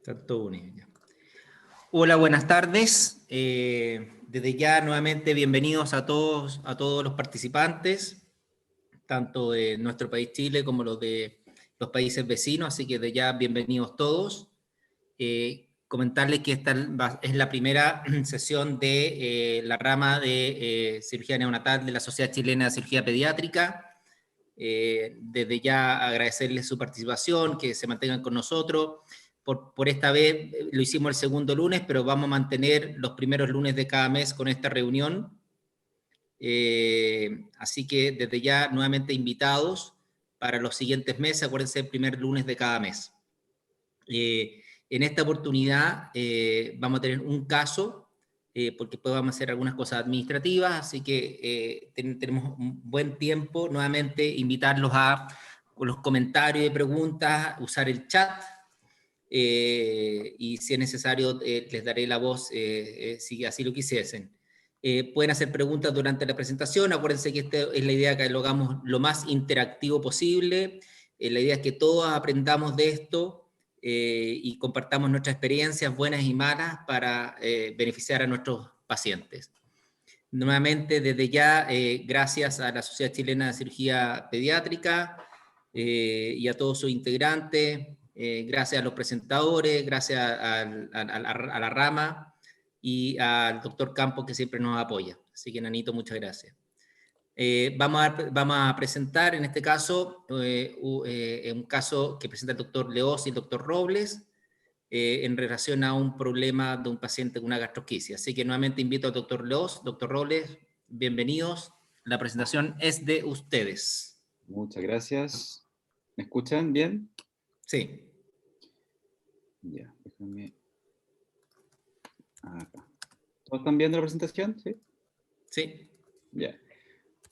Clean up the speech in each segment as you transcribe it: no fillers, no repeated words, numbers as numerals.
Tanto une, ya. Hola, buenas tardes. Desde ya, nuevamente, bienvenidos a todos los participantes, tanto de nuestro país Chile como los de los países vecinos, así que desde ya, bienvenidos todos. Comentarles que esta es la primera sesión de la rama de cirugía neonatal de la Sociedad Chilena de Cirugía Pediátrica. Desde ya agradecerles su participación, que se mantengan con nosotros. Por esta vez lo hicimos el segundo lunes, pero vamos a mantener los primeros lunes de cada mes con esta reunión. Así que desde ya nuevamente invitados para los siguientes meses, acuérdense, el primer lunes de cada mes. En esta oportunidad vamos a tener un caso, porque después vamos a hacer algunas cosas administrativas, así que tenemos un buen tiempo. Nuevamente invitarlos a con los comentarios y preguntas, usar el chat, y si es necesario les daré la voz si así lo quisiesen. Pueden hacer preguntas durante la presentación. Acuérdense que esta es la idea, que lo hagamos lo más interactivo posible. La idea es que todos aprendamos de esto y compartamos nuestras experiencias buenas y malas para beneficiar a nuestros pacientes. Nuevamente, desde ya, gracias a la Sociedad Chilena de Cirugía Pediátrica y a todos sus integrantes, gracias a los presentadores, gracias a la rama y al doctor Campos, que siempre nos apoya. Así que, Nanito, muchas gracias. Vamos a presentar en este caso un caso que presenta el doctor Leós y el doctor Robles en relación a un problema de un paciente con una gastrosquisis. Así que nuevamente invito al doctor Leós, doctor Robles, bienvenidos. La presentación es de ustedes. Muchas gracias. ¿Me escuchan bien? Sí. Ya, déjame. Acá. ¿Todos están viendo la presentación? Sí. Sí. Ya.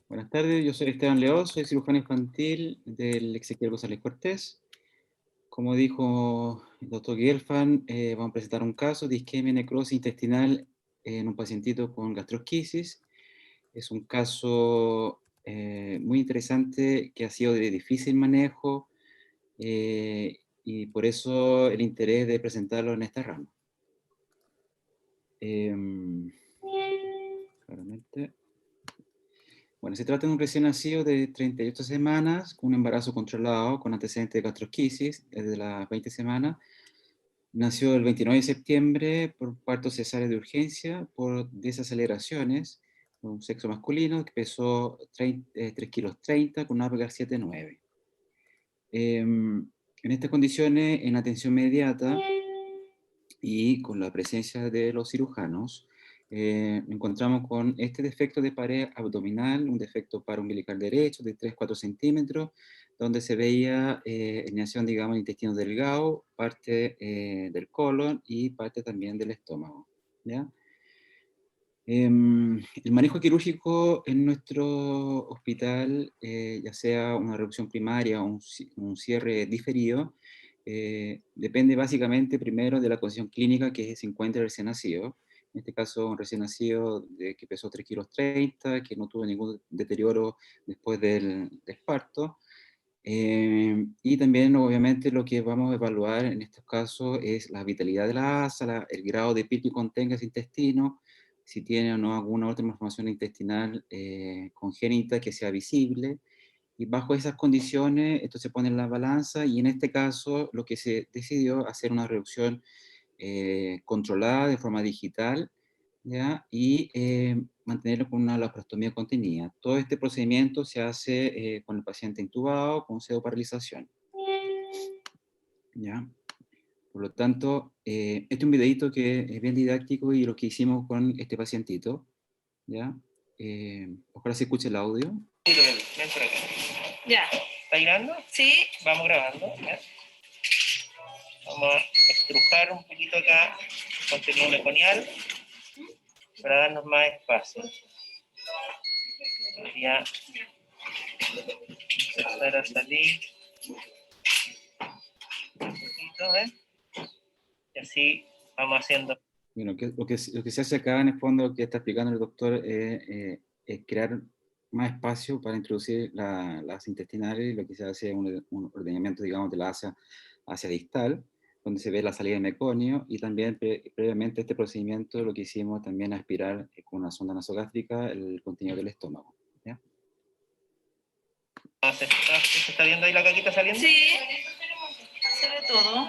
Buenas tardes, yo soy Esteban Leós, soy cirujano infantil del Ezequiel González Cortés. Como dijo el doctor Gelfand, vamos a presentar un caso de isquemia necrosis intestinal en un pacientito con gastrosquisis. Es un caso muy interesante que ha sido de difícil manejo y por eso el interés de presentarlo en esta rama. Claramente. Bueno, se trata de un recién nacido de 38 semanas, con un embarazo controlado, con antecedentes de gastrosquisis desde las 20 semanas. Nació el 29 de septiembre por parto cesárea de urgencia, por desaceleraciones, un sexo masculino, que pesó 3 kilos 30, con una APGAR 7,9. En estas condiciones, en atención inmediata y con la presencia de los cirujanos, encontramos con este defecto de pared abdominal, un defecto paraumbilical derecho de 3-4 centímetros, donde se veía herniación, digamos, del intestino delgado, parte del colon y parte también del estómago, ¿ya? El manejo quirúrgico en nuestro hospital, ya sea una reducción primaria o un cierre diferido, depende básicamente primero de la condición clínica que se encuentra el recién nacido. En este caso, un recién nacido que pesó 3 kilos 30, que no tuvo ningún deterioro después del parto. Y también, obviamente, lo que vamos a evaluar en estos casos es la vitalidad de la asa, el grado de PIR que contenga ese intestino, si tiene o no alguna otra malformación intestinal congénita que sea visible. Y bajo esas condiciones, esto se pone en la balanza, y en este caso lo que se decidió hacer una reducción controlada de forma digital, ¿ya? Y mantenerlo con una laparostomía contenida. Todo este procedimiento se hace con el paciente intubado, con pseudoparalización, ¿ya? Por lo tanto, este es un videito que es bien didáctico y lo que hicimos con este pacientito, ¿ya? Ojalá se escuche el audio. Ven por acá. Ya. ¿Está grabando? Sí. Vamos grabando. ¿Ya? Vamos a estrujar un poquito acá el contenido meconial para darnos más espacio. Ya empezar a salir un poquito, ¿eh? Y así vamos haciendo. Bueno, lo que se hace acá en el fondo, lo que está explicando el doctor, es crear más espacio para introducir las intestinales, y lo que se hace es un ordenamiento, digamos, de la asa distal, donde se ve la salida de meconio, y también previamente a este procedimiento lo que hicimos también aspirar con una sonda nasogástrica el contenido del estómago. ¿Ya? ¿Se está viendo ahí la caquita saliendo? Sí, se ve todo.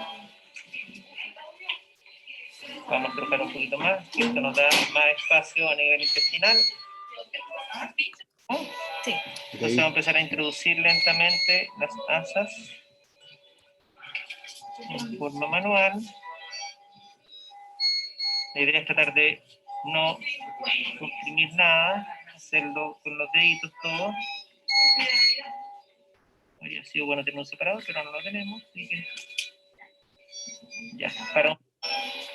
Vamos a estrujar un poquito más, que esto nos da más espacio a nivel intestinal. Sí. Entonces vamos a empezar a introducir lentamente las asas en forma manual. La idea es tratar de no comprimir nada, hacerlo con los deditos todo. Habría sido bueno tener un separador, pero no lo tenemos, así que ya, para.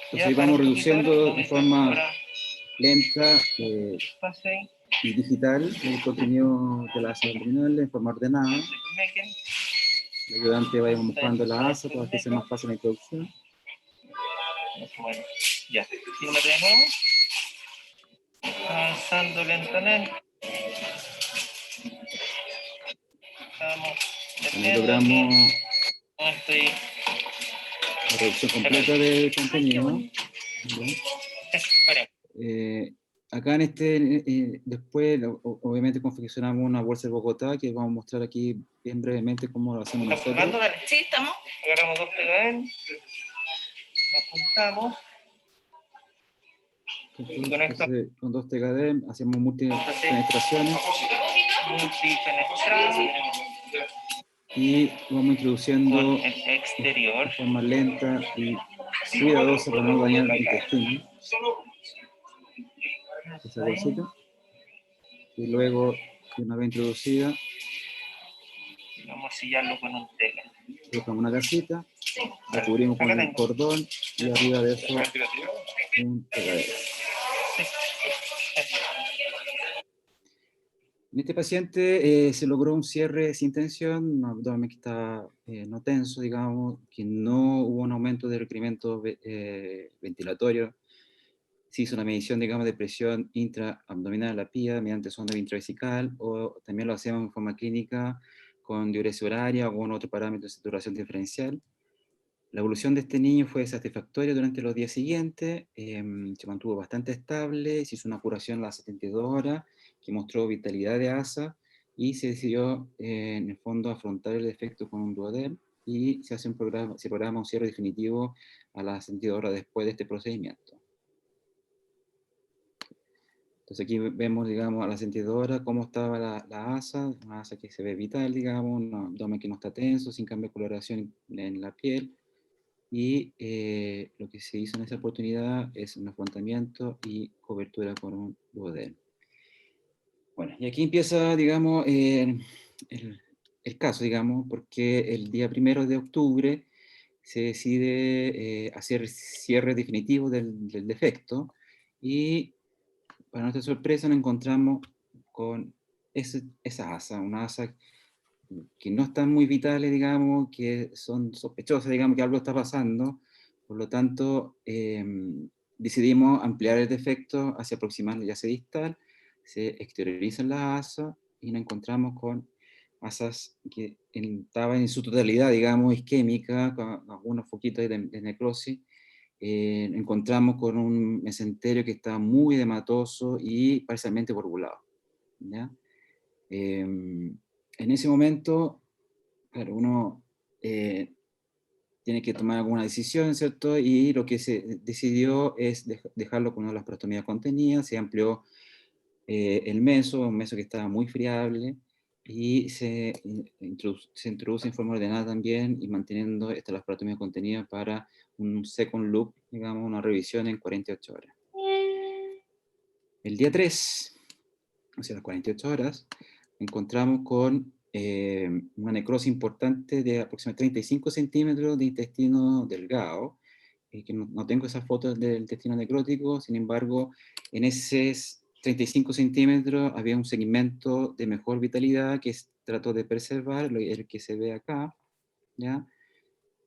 Entonces ahí vamos reduciendo de forma lenta y digital el contenido de las asas abdominales en forma ordenada. El ayudante va mojando la asa para que sea más fácil la introducción. Bueno, ya, fíjate de nuevo. Avanzando lentamente. Estamos Logramos estoy la reducción completa del contenido. Acá en después obviamente confeccionamos una bolsa de Bogotá que vamos a mostrar aquí bien brevemente cómo lo hacemos nosotros. Sí, estamos. Agarramos 2 pegadas, nos juntamos. Entonces, con 2 Tegadem hacemos multipenetraciones y vamos introduciendo exterior de forma lenta y cuidadosa para no dañar el intestino. Esa bolsita. Y luego, una vez introducida, vamos a sellarlo con un tela. colocamos una gasita, la cubrimos con el cordón y arriba de eso un pegadero. En este paciente se logró un cierre sin tensión, un abdomen que está no tenso, digamos, que no hubo un aumento de requerimiento ventilatorio. Se hizo una medición, digamos, de presión intraabdominal a la PIA mediante sonda intravesical, o también lo hacemos en forma clínica con diuresia horaria o con otro parámetro de saturación diferencial. La evolución de este niño fue satisfactoria durante los días siguientes, se mantuvo bastante estable, se hizo una curación a las 72 horas, que mostró vitalidad de asa, y se decidió, en el fondo, afrontar el defecto con un duodeno, y se programa un cierre definitivo a las 72 horas después de este procedimiento. Entonces aquí vemos, digamos, a las 72 horas cómo estaba la asa, una asa que se ve vital, digamos, un abdomen que no está tenso, sin cambio de coloración en la piel. Y lo que se hizo en esa oportunidad es un afrontamiento y cobertura con un duodeno. Bueno, y aquí empieza, digamos, el caso, digamos, porque el día 1 de octubre se decide hacer cierre definitivo del defecto, y para nuestra sorpresa nos encontramos con esa asa, una asa que no están muy vitales, digamos, que son sospechosas, digamos, que algo está pasando. Por lo tanto, decidimos ampliar el defecto hacia proximal y hacia distal. Se exteriorizan las asas y nos encontramos con asas que estaban en su totalidad, digamos, isquémica, con algunos foquitos de necrosis. Encontramos con un mesenterio que está muy hematoso y parcialmente coagulado, ¿ya? En ese momento, claro, uno tiene que tomar alguna decisión, ¿cierto? Y lo que se decidió es dejarlo con una laparostomía contenida, se amplió el meso, un meso que estaba muy friable, y se introduce en forma ordenada también, y manteniendo esta laparostomía contenida para un second loop, digamos, una revisión en 48 horas. El día 3, o sea, las 48 horas, encontramos con una necrosis importante de aproximadamente 35 centímetros de intestino delgado, que no tengo esas fotos del intestino necrótico, sin embargo, en esos 35 centímetros había un segmento de mejor vitalidad que trató de preservar, el que se ve acá, ¿ya?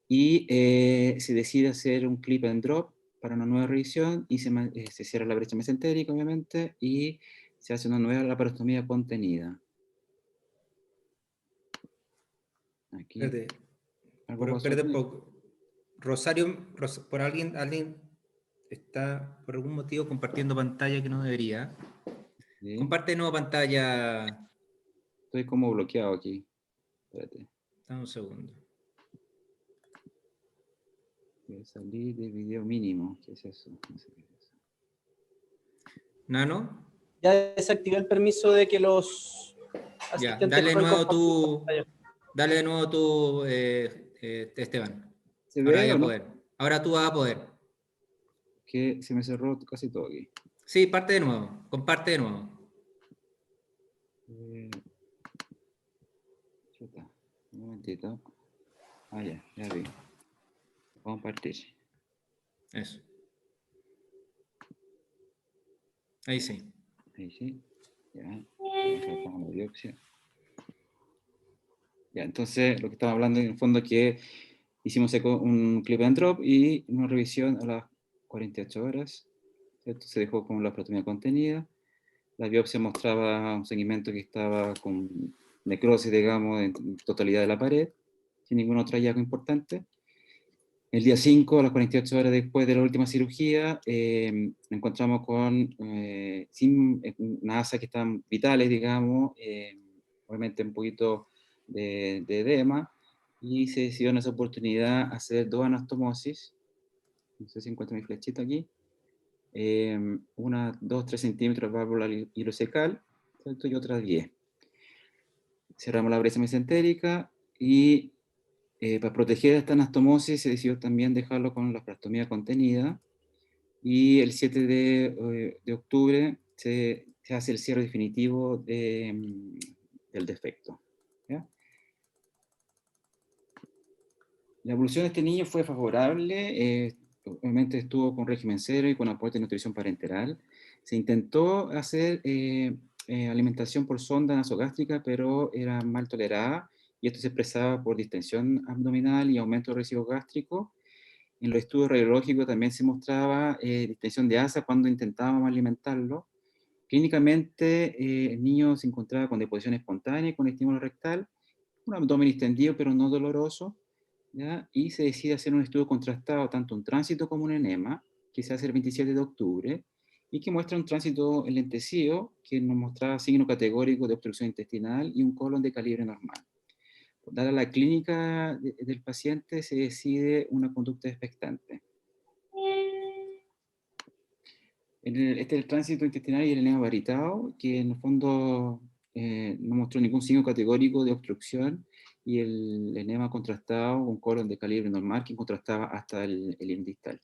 Y se decide hacer un clip and drop para una nueva revisión, y se cierra la brecha mesentérica, obviamente, y se hace una nueva laparostomía contenida. Aquí. Espérate un poco. Rosario, por alguien está por algún motivo compartiendo pantalla que no debería. ¿Sí? Comparte de nuevo pantalla. Estoy como bloqueado aquí. Espérate. Dame un segundo. Voy a salir de video mínimo. ¿Qué es eso? No sé qué es eso. Nano, Ya desactivé el permiso de que los ya, asistentes dale de puedan nuevo compartir tú, pantalla. dale de nuevo tú, Esteban. ¿Se Ahora ve ya o no? poder. Ahora tú vas a poder. Que se me cerró casi todo aquí. Sí, parte de nuevo, comparte de nuevo. Chuta, un momentito. Ah, ya vi. Vamos a partir. Eso. Ahí sí. Ahí sí. Ya. Acá con la biopsia. Ya, entonces lo que estamos hablando en el fondo es que hicimos un clip and drop y una revisión a las 48 horas. ¿Cierto? Se dejó con la protomía contenida. La biopsia mostraba un seguimiento que estaba con necrosis, digamos, en totalidad de la pared, sin ningún otro hallazgo importante. El día 5, a las 48 horas después de la última cirugía, encontramos con sin una asa que están vitales, digamos, obviamente un poquito de edema, y se decidió en esa oportunidad hacer 2 anastomosis. No sé si encuentro mi flechita aquí. Una 2-3 centímetros de válvula ileocecal, ¿cierto? Y otra 10. Cerramos la brecha mesentérica y para proteger esta anastomosis se decidió también dejarlo con la frastomía contenida, y el 7 de octubre se hace el cierre definitivo del defecto. ¿Ya? La evolución de este niño fue favorable, obviamente estuvo con régimen cero y con aporte de nutrición parenteral. Se intentó hacer alimentación por sonda nasogástrica, pero era mal tolerada, y esto se expresaba por distensión abdominal y aumento de residuo gástrico. En los estudios radiológicos también se mostraba distensión de asa cuando intentábamos alimentarlo. Clínicamente, el niño se encontraba con deposición espontánea, con estímulo rectal, un abdomen distendido pero no doloroso, ¿ya? Y se decide hacer un estudio contrastado, tanto un tránsito como un enema, que se hace el 27 de octubre, y que muestra un tránsito enlentecido, que nos mostraba signo categórico de obstrucción intestinal y un colon de calibre normal. Dada la clínica del paciente, se decide una conducta expectante. Este es el tránsito intestinal y el enema varitado, que en el fondo no mostró ningún signo categórico de obstrucción, y el enema contrastado con colon de calibre normal, que contrastaba hasta el distal.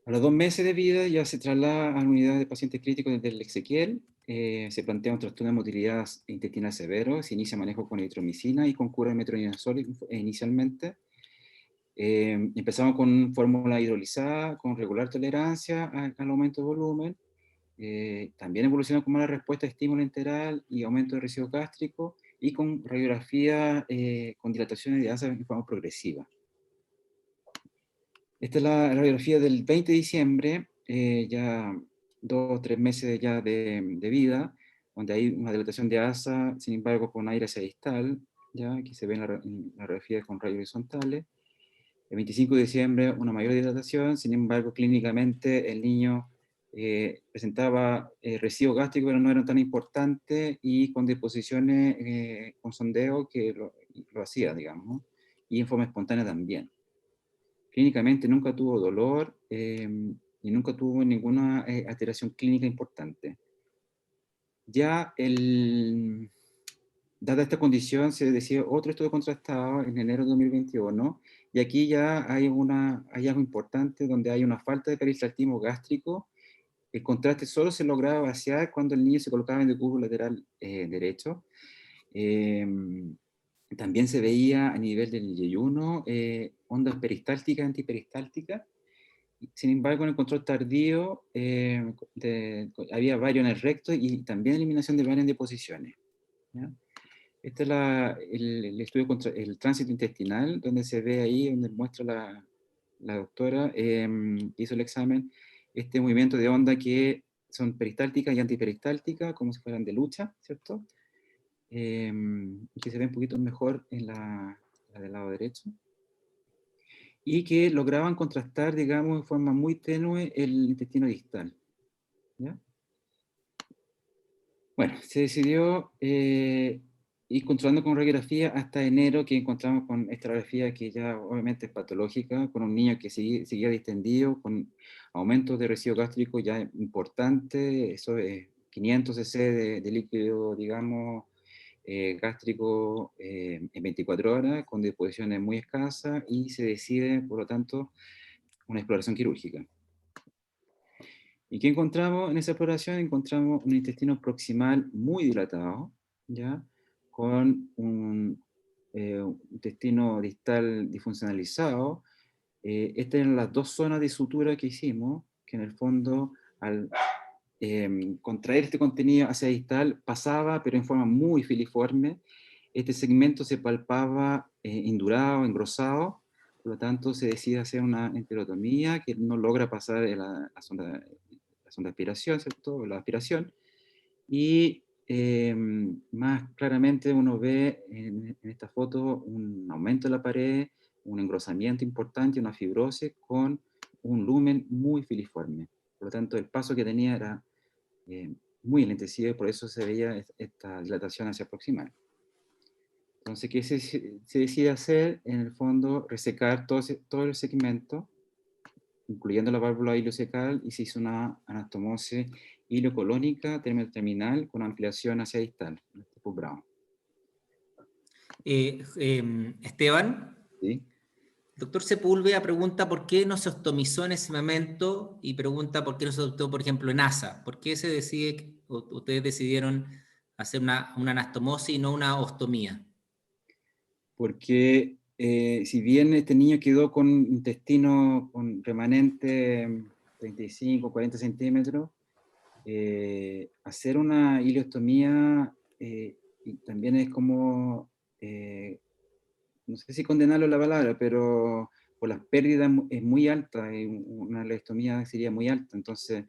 A los 2 meses de vida ya se traslada a la unidad de pacientes críticos desde el Exequiel. Se plantea un trastorno de motilidad intestinal severo, se inicia manejo con eritromicina y con cura de metronidazol inicialmente. Empezamos con fórmula hidrolizada, con regular tolerancia al aumento de volumen. También evolucionó con mala respuesta a estímulo enteral y aumento de residuo gástrico, y con radiografía con dilataciones de asa en forma progresiva. Esta es la radiografía del 20 de diciembre, ya 2 o 3 meses ya de vida, donde hay una dilatación de asa, sin embargo con aire hacia distal, ya aquí se ve en la radiografía con rayos horizontales. El 25 de diciembre una mayor dilatación, sin embargo clínicamente el niño presentaba residuo gástrico, pero no eran tan importantes, y con deposiciones con sondeo que lo hacía, digamos, ¿no? Y en forma espontánea también. Clínicamente nunca tuvo dolor y nunca tuvo ninguna alteración clínica importante. Ya dada esta condición, se decide otro estudio contrastado en enero de 2021, y aquí ya hay algo importante donde hay una falta de peristaltismo gástrico. El contraste solo se lograba vaciar cuando el niño se colocaba en el decúbito lateral derecho. También se veía a nivel del yeyuno ondas peristálticas, antiperistálticas. Sin embargo, en el control tardío había vario en el recto y también eliminación de varias deposiciones. ¿Ya? Este es el estudio contra el tránsito intestinal, donde se ve ahí, donde muestra la doctora que hizo el examen, este movimiento de onda que son peristálticas y antiperistálticas, como si fueran de lucha, ¿cierto? Que se ve un poquito mejor en la del lado derecho, y que lograban contrastar, digamos, de forma muy tenue el intestino distal. ¿Ya? Bueno, se decidió ir controlando con radiografía hasta enero, que encontramos con esta radiografía que ya obviamente es patológica, con un niño que seguía distendido, con aumentos de residuo gástrico ya importante, eso es 500 cc de líquido, digamos, gástrico en 24 horas, con deposiciones muy escasas, y se decide, por lo tanto, una exploración quirúrgica. ¿Y qué encontramos en esa exploración? Encontramos un intestino proximal muy dilatado, ¿ya? Con un intestino distal disfuncionalizado. Estas eran las dos zonas de sutura que hicimos, que en el fondo, al contraer este contenido hacia distal, pasaba, pero en forma muy filiforme. Este segmento se palpaba indurado, engrosado, por lo tanto se decide hacer una enterotomía que no logra pasar la sonda de aspiración, ¿cierto? La aspiración. Y más claramente uno ve en esta foto un aumento de la pared, un engrosamiento importante, una fibrosis con un lumen muy filiforme. Por lo tanto, el paso que tenía era muy enlentecido y por eso se veía esta dilatación hacia proximal. Entonces, ¿qué se decide hacer? En el fondo, resecar todo el segmento, incluyendo la válvula ileocecal, y se hizo una anastomosis ileocolónica terminal con ampliación hacia distal, tipo Brown. Esteban, ¿Sí? el doctor Sepúlveda pregunta por qué no se ostomizó en ese momento y pregunta por qué no se adoptó, por ejemplo, en ASA. ¿Por qué se decide, ustedes decidieron hacer una anastomosis y no una ostomía? Porque si bien este niño quedó con intestino con remanente 35, 40 centímetros, hacer una ileostomía también es como, no sé si condenarlo la palabra, pero por las pérdidas es muy alta, y una ileostomía sería muy alta, entonces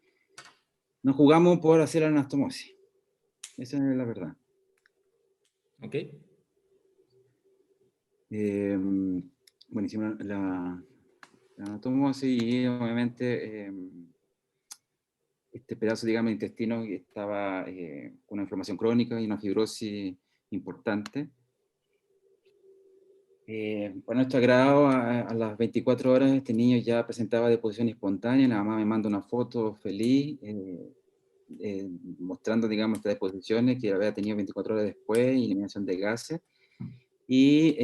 nos jugamos por hacer la anastomosis. Esa es la verdad. ¿Ok? Bueno, hicimos la anastomosis y obviamente este pedazo, digamos, de intestino que estaba con una inflamación crónica y una fibrosis importante. Para nuestro agrado, a las 24 horas este niño ya presentaba deposición espontánea. La mamá me manda una foto feliz mostrando, digamos, estas deposiciones que había tenido 24 horas después, eliminación de gases, y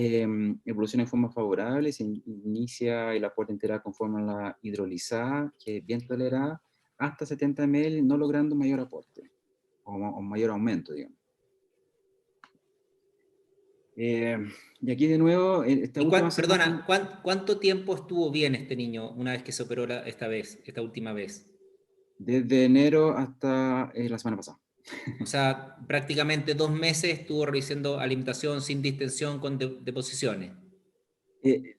evoluciona en forma favorable. Se inicia el aporte enteral con fórmula hidrolizada, que es bien tolerada, hasta 70 ml, no logrando mayor aporte o mayor aumento, digamos. Y aquí de nuevo, esta última Perdona, semana, ¿cuánto tiempo estuvo bien este niño una vez que se operó esta última vez? desde enero hasta la semana pasada. O sea, prácticamente 2 meses estuvo revisando alimentación sin distensión con deposiciones.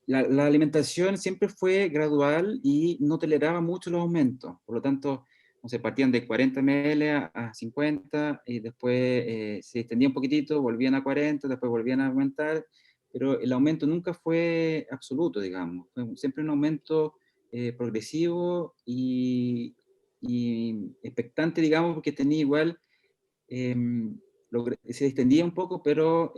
La alimentación siempre fue gradual y no toleraba mucho los aumentos. Por lo tanto, no sé, partían de 40 ml a 50 y después se extendía un poquitito, volvían a 40, después volvían a aumentar, pero el aumento nunca fue absoluto, digamos. Fue siempre un aumento progresivo y expectante, digamos, porque tenía igual, se extendía un poco, pero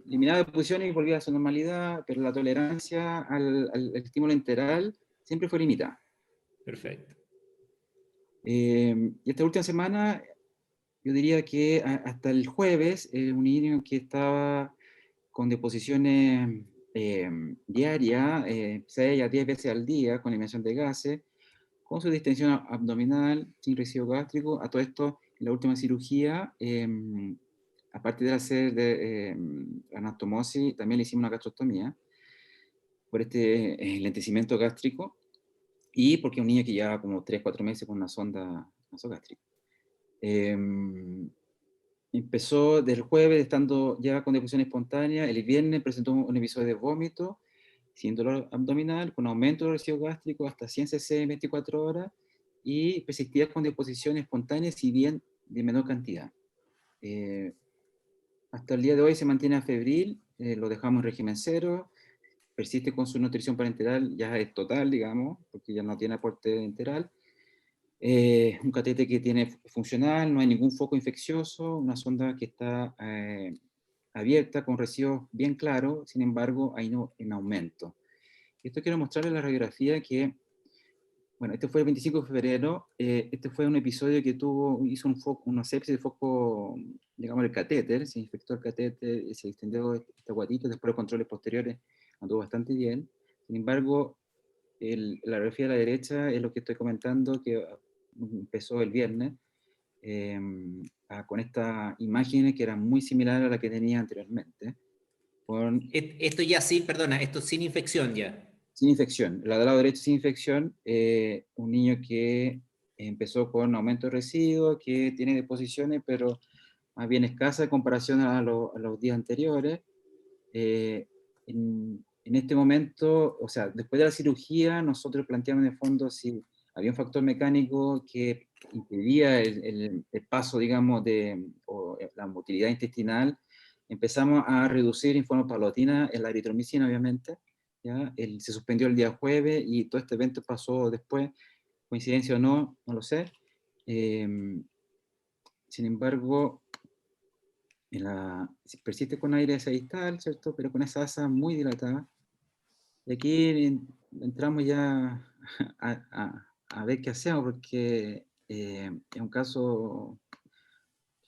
eliminaba deposiciones y volvía a su normalidad, pero la tolerancia al estímulo enteral siempre fue limitada. Perfecto. Y esta última semana, yo diría que hasta el jueves, un niño que estaba con deposiciones diarias, 6 a 10 veces al día, con eliminación de gases, con su distensión abdominal, sin residuo gástrico. A todo esto, en la última cirugía, aparte de hacer anastomosis, también le hicimos una gastrostomía por este lentecimiento gástrico, y porque es un niño que lleva como 3, 4 meses con una sonda nasogástrica. Empezó del jueves estando ya con deposición espontánea, el viernes presentó un episodio de vómito, sin dolor abdominal, con aumento del residuo gástrico hasta 100 cc en 24 horas, y persistía con deposición espontánea, si bien de menor cantidad. Hasta el día de hoy se mantiene febril, lo dejamos en régimen cero, persiste con su nutrición parenteral, ya es total, digamos, porque ya no tiene aporte enteral. Un catete que tiene funcional, no hay ningún foco infeccioso, una sonda que está abierta con residuos bien claros, sin embargo, hay no en aumento. Esto quiero mostrarles la radiografía que, bueno, este fue el 25 de febrero, este fue un episodio que hizo una sepsis de foco, digamos, el catéter, se infectó el catéter, se extendió esta guatita, después los controles posteriores anduvo bastante bien. Sin embargo, la radiografía de la derecha es lo que estoy comentando, que empezó el viernes, con estas imágenes que eran muy similares a la que tenía anteriormente. Esto ya sin, perdona, esto sin infección ya. Sin infección, la del lado derecho sin infección, un niño que empezó con aumento de residuos, que tiene deposiciones, pero más bien escasa en comparación a los días anteriores. En este momento, o sea, después de la cirugía, nosotros planteamos en el fondo si había un factor mecánico que impedía el paso, digamos, o la motilidad intestinal. Empezamos a reducir en forma paulatina la eritromicina, obviamente. ¿Ya? Se suspendió el día jueves y todo este evento pasó después, coincidencia o no, no lo sé. Sin embargo, persiste con aire distal, ¿cierto? Pero con esa asa muy dilatada. Y aquí entramos ya a ver qué hacemos, porque es un caso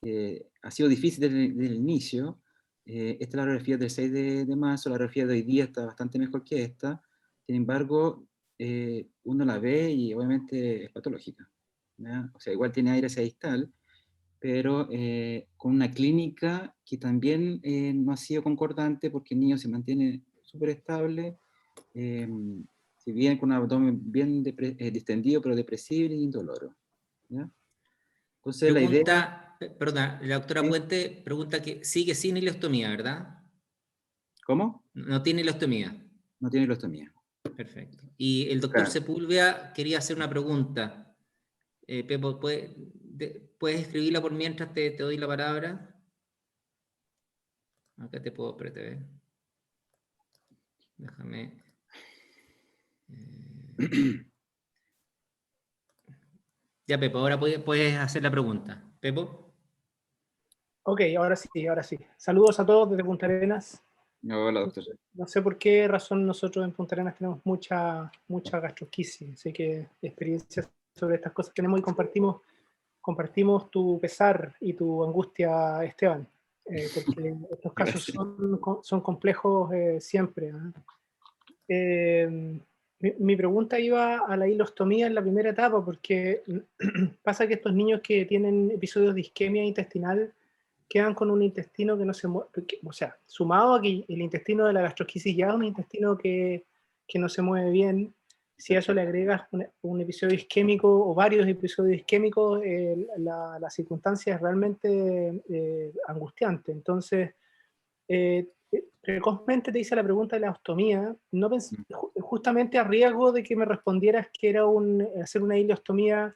que ha sido difícil desde el inicio. Esta es la radiografía del 6 de marzo, la radiografía de hoy día está bastante mejor que esta. Sin embargo, uno la ve y obviamente es patológica, ¿ya? O sea, igual tiene aire distal, pero con una clínica que también no ha sido concordante porque el niño se mantiene súper estable, si bien con un abdomen bien distendido, pero depresible y indoloro, ¿ya? Entonces la idea... Perdona, la doctora ¿Sí? Puente pregunta que sigue sin ileostomía, ¿verdad? ¿Cómo? No tiene ileostomía. No tiene ileostomía. Perfecto. Y el doctor Claro. Sepúlveda quería hacer una pregunta. Pepo, ¿puedes escribirla por mientras te doy la palabra? Acá te puedo apretar. Déjame. Ya, Pepo, ahora puedes hacer la pregunta. Pepo. Ok, ahora sí, ahora sí. Saludos a todos desde Punta Arenas. Hola, doctor. No sé por qué razón nosotros en Punta Arenas tenemos mucha gastrosquisis, así que experiencias sobre estas cosas tenemos y compartimos tu pesar y tu angustia, Esteban, porque estos casos son complejos siempre. Mi pregunta iba a la hilostomía en la primera etapa, porque pasa que estos niños que tienen episodios de isquemia intestinal quedan con un intestino que no se mueve, o sea, sumado a que el intestino de la gastrosquisis ya es un intestino que no se mueve bien. Si a eso le agregas un episodio isquémico o varios episodios isquémicos, la circunstancia es realmente angustiante. Entonces, precozmente te hice la pregunta de la ostomía, no justamente a riesgo de que me respondieras que era hacer una ileostomía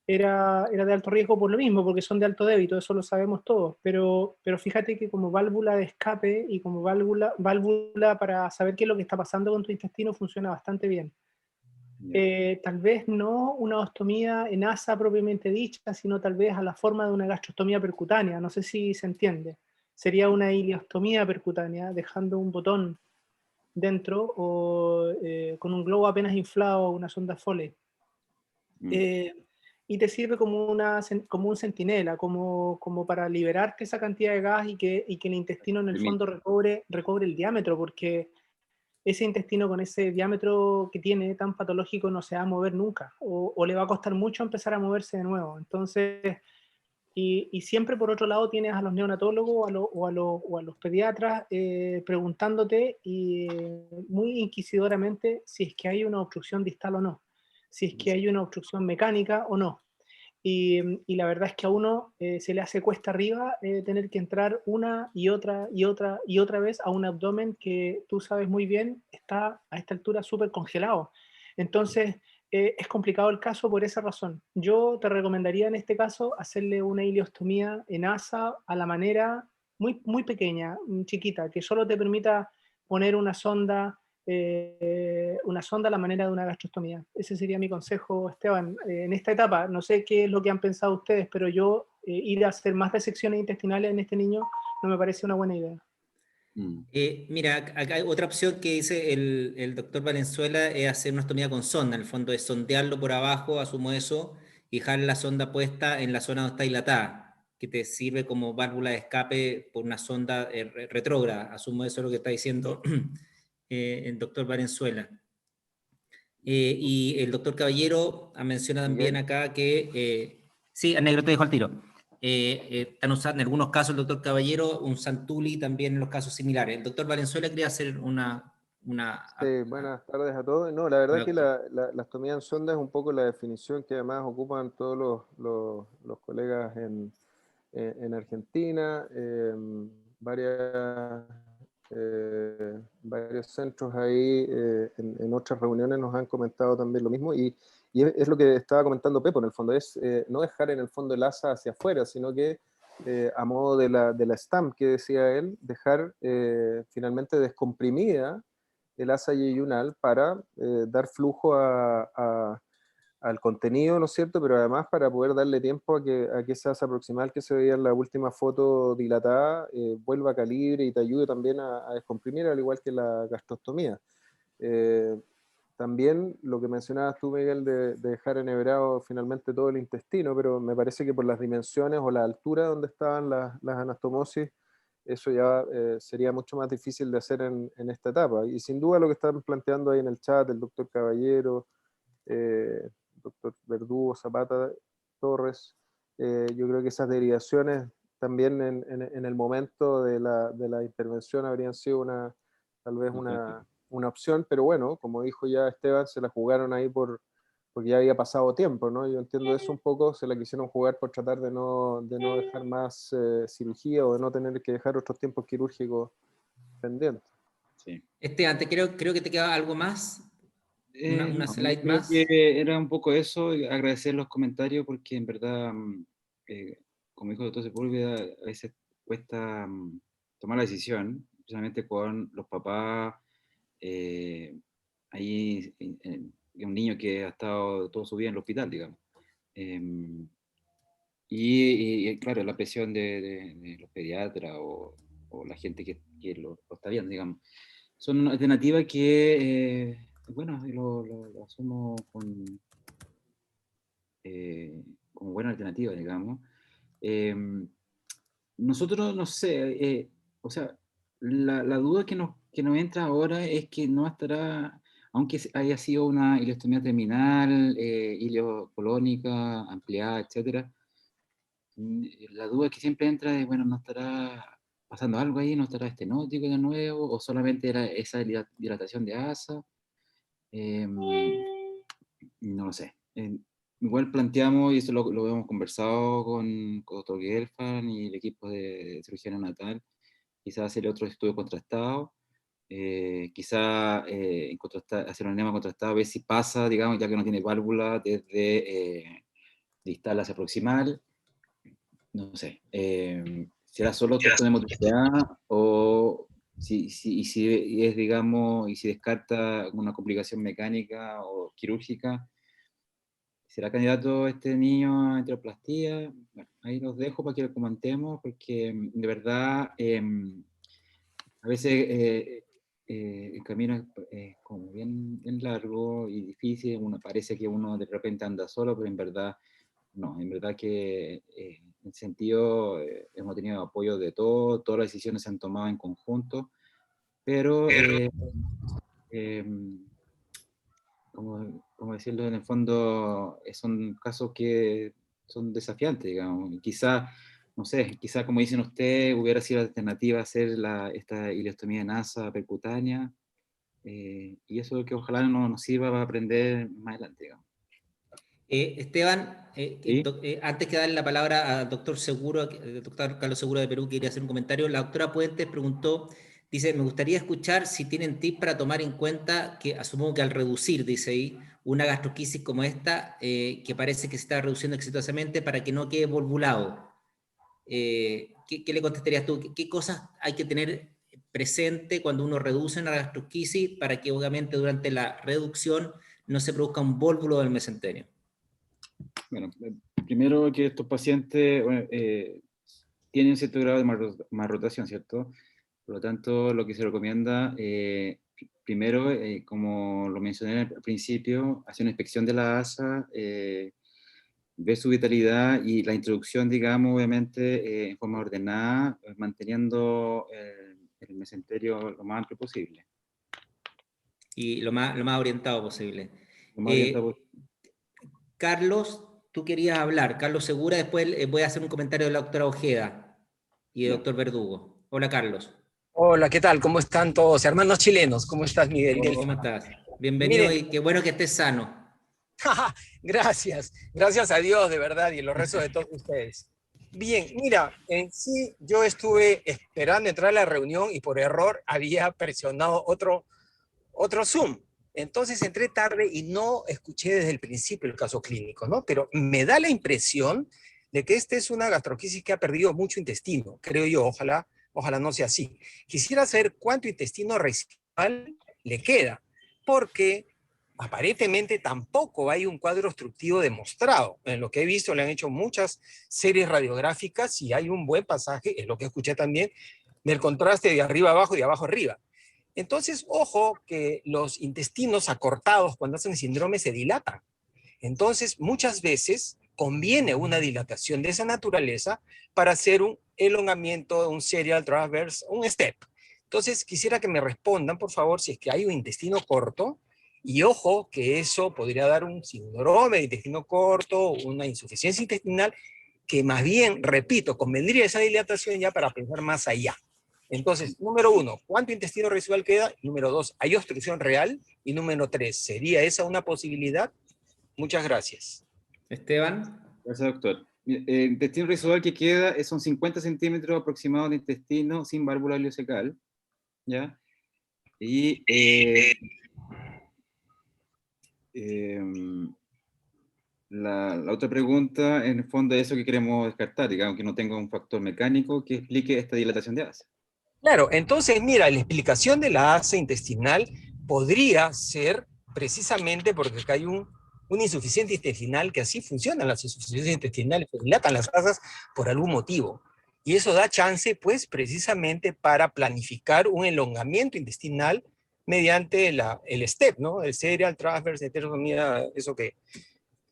era de alto riesgo por lo mismo, porque son de alto débito, eso lo sabemos todos, pero fíjate que como válvula de escape y como válvula para saber qué es lo que está pasando con tu intestino funciona bastante bien. Tal vez no una ostomía en asa propiamente dicha, sino tal vez a la forma de una gastrostomía percutánea, no sé si se entiende. Sería una ileostomía percutánea, dejando un botón dentro o con un globo apenas inflado, una sonda Foley. Y te sirve como un centinela, como para liberarte esa cantidad de gas y que el intestino en el fondo recobre el diámetro, porque ese intestino con ese diámetro que tiene tan patológico no se va a mover nunca, o le va a costar mucho empezar a moverse de nuevo. Entonces, y siempre por otro lado tienes a los neonatólogos o a los pediatras preguntándote muy inquisidoramente si es que hay una obstrucción distal o no, si es que hay una obstrucción mecánica o no. Y la verdad es que a uno se le hace cuesta arriba tener que entrar una y otra vez a un abdomen que tú sabes muy bien está a esta altura súper congelado. Entonces es complicado el caso por esa razón. Yo te recomendaría en este caso hacerle una ileostomía en asa a la manera muy, muy pequeña, chiquita, que solo te permita poner una sonda una sonda a la manera de una gastrostomía. Ese sería mi consejo, Esteban. En esta etapa, no sé qué es lo que han pensado ustedes, pero yo ir a hacer más resecciones intestinales en este niño no me parece una buena idea. Mira, acá hay otra opción que dice el doctor Valenzuela, es hacer una ostomía con sonda, en el fondo es sondearlo por abajo, asumo eso, y dejar la sonda puesta en la zona donde está dilatada, que te sirve como válvula de escape por una sonda retrógrada, asumo eso es lo que está diciendo el doctor Valenzuela. Y el doctor Caballero menciona también acá que, sí, al negro te dejo al tiro. Están usando en algunos casos el doctor Caballero un Santuli también en los casos similares. El doctor Valenzuela quería hacer una Sí, buenas tardes a todos. No, la verdad que la ostomía en sonda es un poco la definición que además ocupan todos los colegas en Argentina, varios centros ahí en otras reuniones nos han comentado también lo mismo y es lo que estaba comentando Pepo en el fondo, es no dejar en el fondo el asa hacia afuera, sino que a modo de la stamp que decía él, dejar finalmente descomprimida el asa yeyunal para dar flujo al contenido, ¿no es cierto? Pero además para poder darle tiempo a que esa asa proximal que se veía en la última foto dilatada vuelva a calibre y te ayude también a descomprimir, al igual que la gastrostomía. También lo que mencionabas tú, Miguel, de dejar enhebrado finalmente todo el intestino, pero me parece que por las dimensiones o la altura donde estaban las anastomosis, eso ya sería mucho más difícil de hacer en esta etapa. Y sin duda lo que están planteando ahí en el chat, el doctor Caballero, doctor Verdugo, Zapata, Torres, yo creo que esas derivaciones también en el momento de la intervención habrían sido tal vez una opción, pero bueno, como dijo ya Esteban, se la jugaron ahí porque ya había pasado tiempo, ¿no? Yo entiendo eso un poco, se la quisieron jugar por tratar de no dejar más cirugía o de no tener que dejar otros tiempos quirúrgicos pendientes. Sí. Esteban, creo que te queda algo más. Una slide creo más. que era un poco eso, agradecer los comentarios porque en verdad, como dijo el doctor Sepúlveda, a veces cuesta tomar la decisión, especialmente con los papás, ahí un niño que ha estado toda su vida en el hospital, digamos. Y claro, la presión de los pediatras o la gente que lo está viendo, digamos. Son una alternativa que, bueno, lo asumo como buena alternativa, digamos. Nosotros, no sé, o sea, la duda que nos entra ahora es que no estará, aunque haya sido una ileostomía terminal, ileocolónica, ampliada, etcétera, la duda que siempre entra es, bueno, ¿no estará pasando algo ahí? ¿No estará estenótico de nuevo? ¿O solamente era esa dilatación de asa? No lo sé. Igual planteamos, y eso lo hemos conversado con Dr. Gelfand y el equipo de cirugía neonatal, quizás hacer otro estudio contrastado, quizás hacer un enema contrastado, ver si pasa, digamos, ya que no tiene válvula, desde distal hacia proximal. No sé, ¿será solo cuestión de motricidad o si es, digamos, y si descarta una complicación mecánica o quirúrgica, será candidato este niño a enteroplastía? Bueno, ahí los dejo para que lo comentemos porque de verdad a veces el camino es como bien largo y difícil, parece que uno de repente anda solo, pero en verdad no, en verdad que en ese sentido hemos tenido apoyo de todas las decisiones se han tomado en conjunto, pero como decirlo, en el fondo son casos que son desafiantes, digamos. Quizá, no sé, quizá como dicen ustedes, hubiera sido la alternativa hacer esta ileostomía en asa percutánea, y eso es lo que ojalá nos sirva para aprender más adelante, digamos. Esteban, ¿Sí? antes que darle la palabra al doctor Seguro, el doctor Carlos Seguro de Perú, quería hacer un comentario. La doctora Puentes preguntó, dice, me gustaría escuchar si tienen tips para tomar en cuenta que, asumo que al reducir, dice ahí, una gastroquisis como esta, que parece que se está reduciendo exitosamente para que no quede volvulado. ¿Qué le contestarías tú? ¿Qué cosas hay que tener presente cuando uno reduce una gastrosquisis para que obviamente durante la reducción no se produzca un vólvulo del mesenterio? Bueno, primero que estos pacientes tienen cierto grado de malrotación, ¿cierto? Por lo tanto, lo que se recomienda, primero, como lo mencioné al principio, hacer una inspección de la asa, ver su vitalidad y la introducción, digamos, obviamente, en forma ordenada, manteniendo el mesenterio lo más amplio posible. Y lo más orientado posible. Lo más orientado posible. Carlos, tú querías hablar. Carlos Segura, después voy a hacer un comentario de la doctora Ojeda y el doctor Verdugo. Hola, Carlos. Hola, ¿qué tal? ¿Cómo están todos? Hermanos chilenos, ¿cómo estás, Miguel? ¿Cómo estás? Bienvenido. Miren, Y qué bueno que estés sano. gracias, gracias a Dios, de verdad, y los rezos de todos ustedes. Bien, mira, en sí yo estuve esperando entrar a la reunión y por error había presionado otro Zoom. Entonces entré tarde y no escuché desde el principio el caso clínico, ¿no? Pero me da la impresión de que esta es una gastrosquisis que ha perdido mucho intestino, creo yo, ojalá no sea así. Quisiera saber cuánto intestino residual le queda, porque aparentemente tampoco hay un cuadro obstructivo demostrado. En lo que he visto, le han hecho muchas series radiográficas y hay un buen pasaje, es lo que escuché también, del contraste de arriba abajo y de abajo arriba. Entonces, ojo que los intestinos acortados cuando hacen síndrome se dilatan. Entonces, muchas veces conviene una dilatación de esa naturaleza para hacer un elongamiento, un serial transverse, un step. Entonces, quisiera que me respondan, por favor, si es que hay un intestino corto, y ojo que eso podría dar un síndrome de intestino corto, una insuficiencia intestinal, que más bien, repito, convendría esa dilatación ya para pensar más allá. Entonces, número 1, ¿cuánto intestino residual queda? Número 2, ¿hay obstrucción real? Y número 3, ¿sería esa una posibilidad? Muchas gracias. Esteban. Gracias, doctor. El intestino residual que queda son 50 centímetros aproximados de intestino sin válvula ileocecal, ¿ya? Y la otra pregunta, en el fondo, es eso que queremos descartar, digamos, que no tenga un factor mecánico que explique esta dilatación de asa. Claro, entonces, mira, la explicación de la asa intestinal podría ser precisamente porque acá hay un insuficiente intestinal, que así funcionan las insuficiencias intestinales, se dilatan las asas por algún motivo. Y eso da chance, pues, precisamente para planificar un elongamiento intestinal mediante el STEP, ¿no? El Serial Transverse Heterostomía, eso que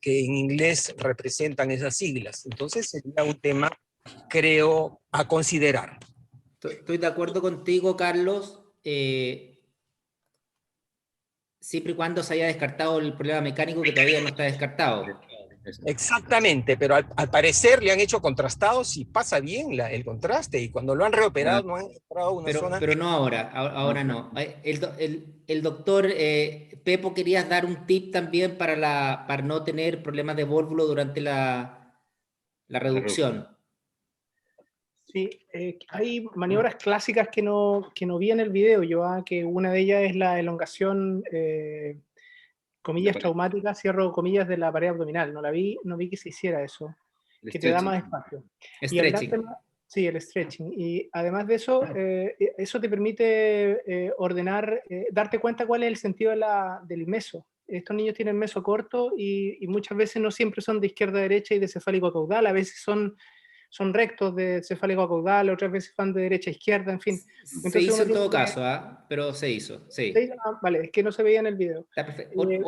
en inglés representan esas siglas. Entonces sería un tema, creo, a considerar. Estoy de acuerdo contigo, Carlos, siempre y cuando se haya descartado el problema mecánico, que todavía no está descartado. Exactamente, pero al parecer le han hecho contrastados y pasa bien el contraste, y cuando lo han reoperado no han encontrado una zona... Pero no ahora no. El doctor Pepo, querías dar un tip también para no tener problemas de vólvulo durante la reducción. Sí, hay maniobras clásicas que no vi en el video, que una de ellas es la elongación, comillas traumáticas, cierro comillas, de la pared abdominal. No vi que se hiciera eso, que te da más espacio. Stretching. Sí, el stretching. Y además de eso, eso te permite ordenar, darte cuenta cuál es el sentido del meso. Estos niños tienen meso corto y muchas veces no siempre son de izquierda a derecha y de cefálico a caudal, a veces son rectos de cefálico a caudal, otras veces van de derecha a izquierda, en fin. Entonces, se hizo en todo caso, pero se hizo, sí. Vale, es que no se veía en el video. Está perfecto. El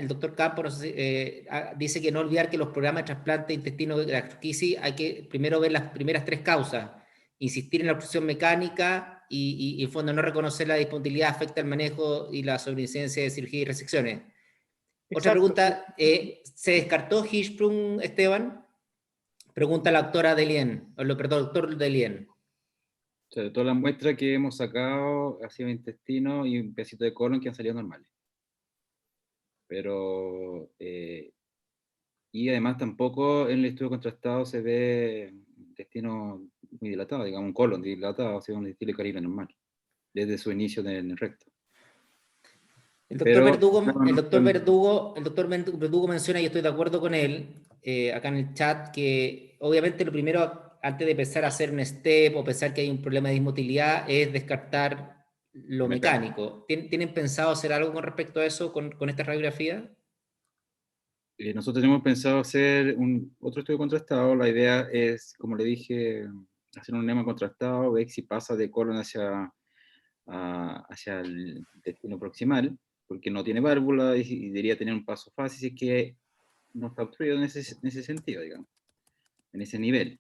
doctor Campos dice que no olvidar que los programas de trasplante de intestino de gastrosquisis hay que primero ver las primeras 3 causas, insistir en la obstrucción mecánica y en fondo no reconocer la disponibilidad afecta el manejo y la sobreincidencia de cirugía y resecciones. Otra pregunta, ¿se descartó Hirschsprung, Esteban? Pregunta la doctora Delien, doctor Delien. O sea, de todas las muestras que hemos sacado ha sido intestino y un pedacito de colon que han salido normales. Pero, y además tampoco en el estudio contrastado se ve intestino muy dilatado, digamos un colon dilatado, o sea, un estilo calibre normal, desde su inicio en el recto. El doctor Verdugo menciona, y estoy de acuerdo con él, acá en el chat, que obviamente lo primero antes de pensar a hacer un step o pensar que hay un problema de dismotilidad, es descartar lo mecánico. ¿Tienen pensado hacer algo con respecto a eso, con esta radiografía? Nosotros tenemos pensado hacer otro estudio contrastado. La idea es, como le dije, hacer un enema contrastado, ver si pasa de colon hacia el intestino proximal, porque no tiene válvula y debería tener un paso fácil, si es que no está obstruido en ese sentido, digamos, en ese nivel.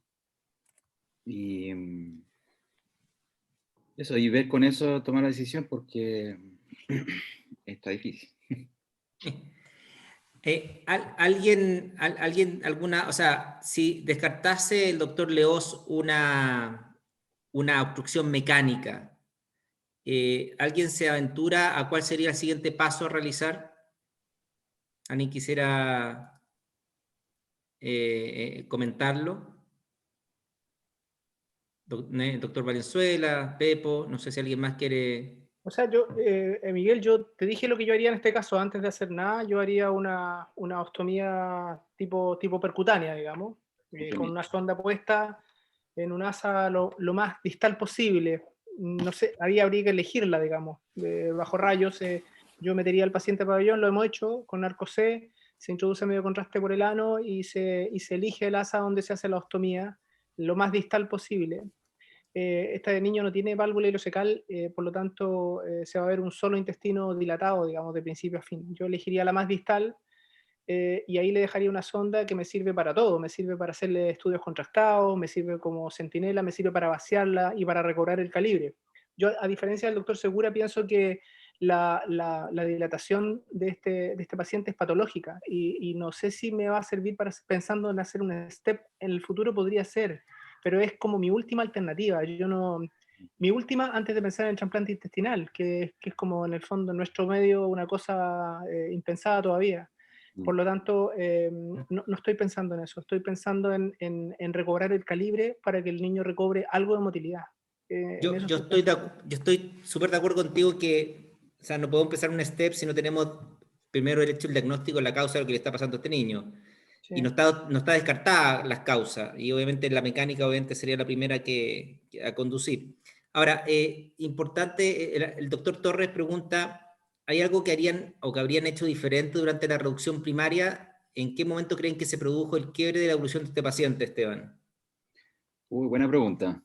Y eso, y ver con eso, tomar la decisión, porque está difícil. Alguna, o sea, si descartase el doctor Leós una obstrucción mecánica, ¿alguien se aventura a cuál sería el siguiente paso a realizar? ¿Alguien quisiera comentarlo? Doctor Valenzuela, Pepo, no sé si alguien más quiere... O sea, yo, Miguel, yo te dije lo que yo haría en este caso. Antes de hacer nada, yo haría una ostomía tipo percutánea, digamos, con una sonda puesta en un asa lo más distal posible. No sé, ahí habría que elegirla, digamos, bajo rayos. Yo metería al paciente pabellón, lo hemos hecho con narco-C, se introduce medio contraste por el ano y se elige el asa donde se hace la ostomía, lo más distal posible. Este niño no tiene válvula ileocecal, por lo tanto se va a ver un solo intestino dilatado, digamos, de principio a fin. Yo elegiría la más distal y ahí le dejaría una sonda que me sirve para todo, me sirve para hacerle estudios contrastados, me sirve como centinela, me sirve para vaciarla y para recobrar el calibre. Yo, a diferencia del doctor Segura, pienso que la dilatación de este paciente es patológica y no sé si me va a servir pensando en hacer un step en el futuro, podría ser, pero es como mi última alternativa. Yo no, mi última antes de pensar en el trasplante intestinal, que es como en el fondo en nuestro medio una cosa impensada todavía. Por lo tanto, no estoy pensando en eso, estoy pensando en recobrar el calibre para que el niño recobre algo de motilidad. Yo estoy súper de acuerdo contigo que, o sea, no podemos empezar un step si no tenemos primero el hecho del diagnóstico de la causa de lo que le está pasando a este niño. Sí. Y no está descartada las causas, y obviamente la mecánica obviamente sería la primera a conducir. Ahora, importante, el doctor Torres pregunta, ¿hay algo que harían o que habrían hecho diferente durante la reducción primaria? ¿En qué momento creen que se produjo el quiebre de la evolución de este paciente, Esteban? Buena pregunta.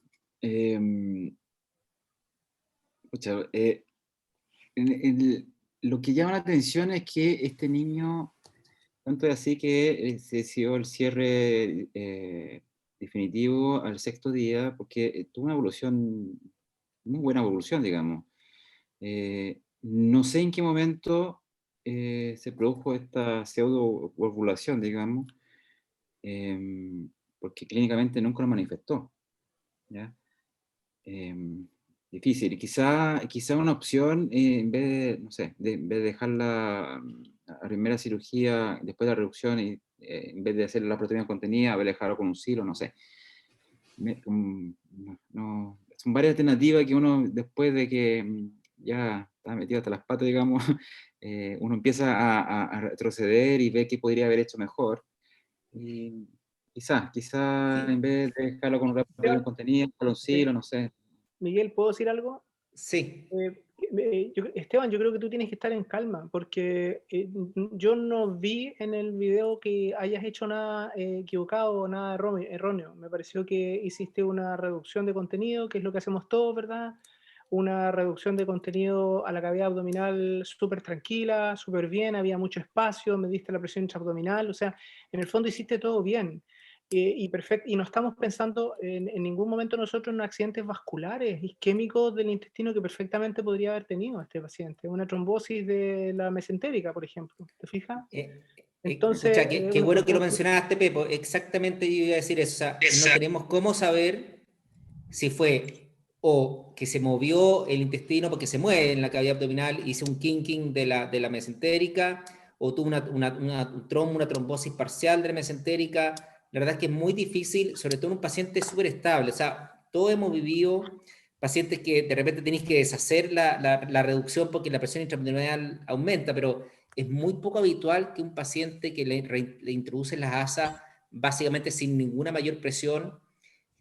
Lo que llama la atención es que este niño, tanto es así que se decidió el cierre definitivo al 6º día, porque tuvo una evolución, muy buena evolución, digamos. No sé en qué momento se produjo esta pseudo-ovulación, digamos, porque clínicamente nunca lo manifestó, ¿ya? Difícil. Quizá una opción, en vez de, no sé, en vez de dejar la primera cirugía después de la reducción, y en vez de hacer la proteína contenida, haber dejado con un silo, no sé. Son varias alternativas que uno, después de que ya está metido hasta las patas, digamos, uno empieza a retroceder y ve qué podría haber hecho mejor. Y quizá Sí. en vez de dejarlo con una proteína contenida, con un silo, no sé. Miguel, ¿puedo decir algo? Sí. Esteban, yo creo que tú tienes que estar en calma, porque yo no vi en el video que hayas hecho nada equivocado o nada erróneo. Me pareció que hiciste una reducción de contenido, que es lo que hacemos todos, ¿verdad? Una reducción de contenido a la cavidad abdominal súper tranquila, súper bien, había mucho espacio, mediste la presión intraabdominal, o sea, en el fondo hiciste todo bien. Y perfecto, y no estamos pensando en ningún momento nosotros en accidentes vasculares, isquémicos del intestino que perfectamente podría haber tenido este paciente, una trombosis de la mesentérica, por ejemplo, ¿te fijas? Entonces, Pucha, qué bueno que lo mencionaste, Pepo, exactamente yo iba a decir eso, o sea, no tenemos cómo saber si fue o que se movió el intestino porque se mueve en la cavidad abdominal, hizo un kinking de la mesentérica, o tuvo una trombosis parcial de la mesentérica. La verdad es que es muy difícil, sobre todo en un paciente súper estable. O sea, todos hemos vivido pacientes que de repente tenéis que deshacer la reducción porque la presión intraabdominal aumenta, pero es muy poco habitual que un paciente que le introduce las asas básicamente sin ninguna mayor presión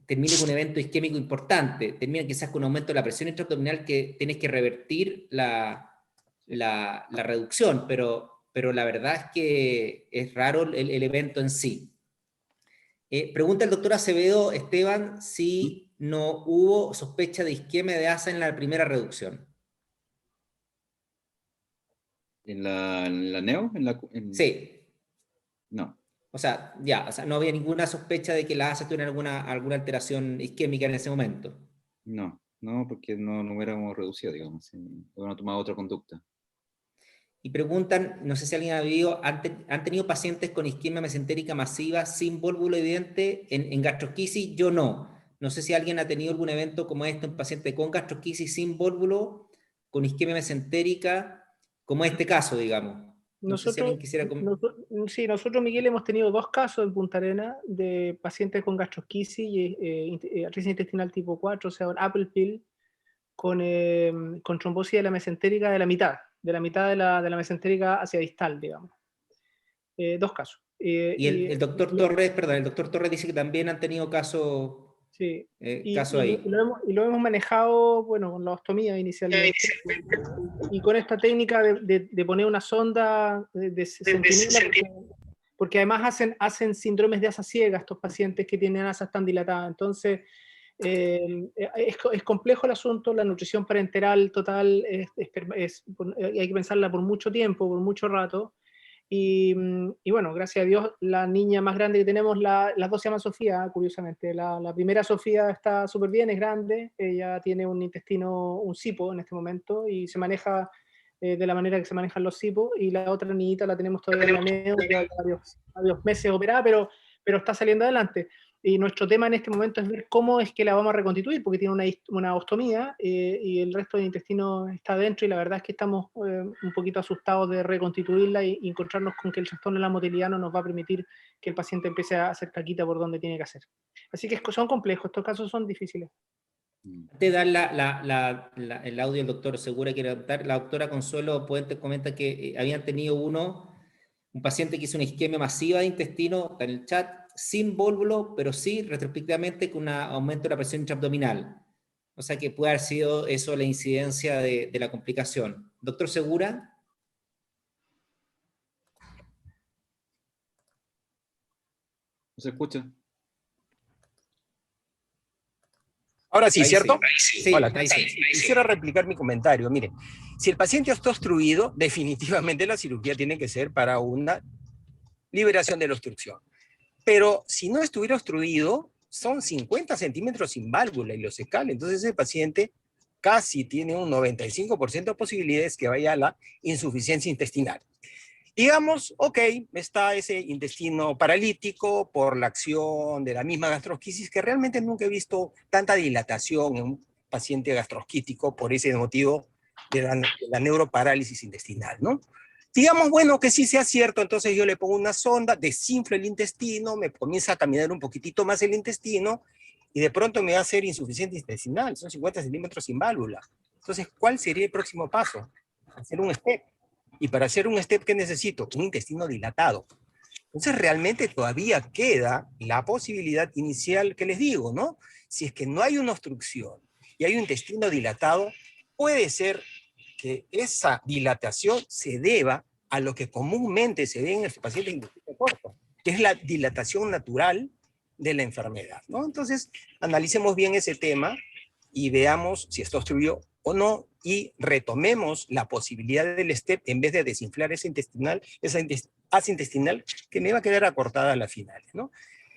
termine con un evento isquémico importante, termina quizás con un aumento de la presión intraabdominal que tienes que revertir la reducción, pero la verdad es que es raro el evento en sí. Pregunta el doctor Acevedo, Esteban, si no hubo sospecha de isquemia de asa en la primera reducción. ¿En la neo? Sí. No. O sea, no había ninguna sospecha de que la asa tuviera alguna alteración isquémica en ese momento. No, porque no hubiéramos reducido, digamos, hubiéramos tomado otra conducta. Y preguntan, no sé si alguien ha vivido, ¿han tenido pacientes con isquemia mesentérica masiva sin vólvulo evidente en gastrosquisis? Yo no. No sé si alguien ha tenido algún evento como este, un paciente con gastrosquisis sin vólvulo, con isquemia mesentérica, como este caso, digamos. No sé si alguien quisiera... Sí, nosotros, Miguel, hemos tenido 2 casos en Punta Arenas de pacientes con gastrosquisis y artritis intestinal tipo 4, o sea, un apple pill, con trombosis de la mesentérica de la mitad de la mesentérica hacia distal, digamos. 2 casos. Y el doctor Torres dice que también han tenido casos... Sí, caso ahí. y lo hemos manejado, bueno, con la ostomía inicialmente, y con esta técnica de poner una sonda de centinela, porque además hacen síndromes de asa ciega estos pacientes que tienen asas tan dilatadas. Entonces, es complejo el asunto, la nutrición parenteral total hay que pensarla por mucho tiempo, por mucho rato. Y bueno, gracias a Dios, la niña más grande que tenemos, las 2 se llaman Sofía, curiosamente. La primera Sofía está súper bien, es grande, ella tiene un intestino, un cipo en este momento, y se maneja de la manera que se manejan los cipos, y la otra niñita la tenemos todavía en la neo, ya varios meses operada, pero está saliendo adelante. Y nuestro tema en este momento es ver cómo es que la vamos a reconstituir, porque tiene una ostomía y el resto del intestino está dentro, y la verdad es que estamos un poquito asustados de reconstituirla y encontrarnos con que el trastorno de la motilidad no nos va a permitir que el paciente empiece a hacer caquita por donde tiene que hacer. Así que son complejos, estos casos son difíciles. Te dar el audio del doctor Segura, quiere dar. La doctora Consuelo Puente comenta que habían tenido un paciente que hizo una isquemia masiva de intestino, está en el chat, sin vólvulo, pero sí retrospectivamente con un aumento de la presión intraabdominal. O sea que puede haber sido eso la incidencia de la complicación. Doctor Segura. ¿No se escucha? Ahora sí, Ahí ¿cierto? Sí, Hola, ahí sí. quisiera replicar mi comentario. Miren, si el paciente está obstruido, definitivamente la cirugía tiene que ser para una liberación de la obstrucción. Pero si no estuviera obstruido, son 50 centímetros sin válvula ileocecal. Entonces ese paciente casi tiene un 95% de posibilidades que vaya a la insuficiencia intestinal. Digamos, ok, está ese intestino paralítico por la acción de la misma gastrosquisis, que realmente nunca he visto tanta dilatación en un paciente gastrosquítico por ese motivo de la neuroparálisis intestinal, ¿no? Digamos, bueno, que sí sea cierto, entonces yo le pongo una sonda, desinflo el intestino, me comienza a caminar un poquitito más el intestino, y de pronto me va a hacer insuficiencia intestinal, son 50 centímetros sin válvula. Entonces, ¿cuál sería el próximo paso? Hacer un STEP. Y para hacer un STEP, ¿qué necesito? Un intestino dilatado. Entonces, realmente todavía queda la posibilidad inicial que les digo, ¿no? Si es que no hay una obstrucción y hay un intestino dilatado, puede ser que esa dilatación se deba a lo que comúnmente se ve en el paciente de intestino corto, que es la dilatación natural de la enfermedad, ¿no? Entonces, analicemos bien ese tema y veamos si está obstruido o no, y retomemos la posibilidad del STEP en vez de desinflar esa asa intestinal que me va a quedar acortada a las finales, ¿no?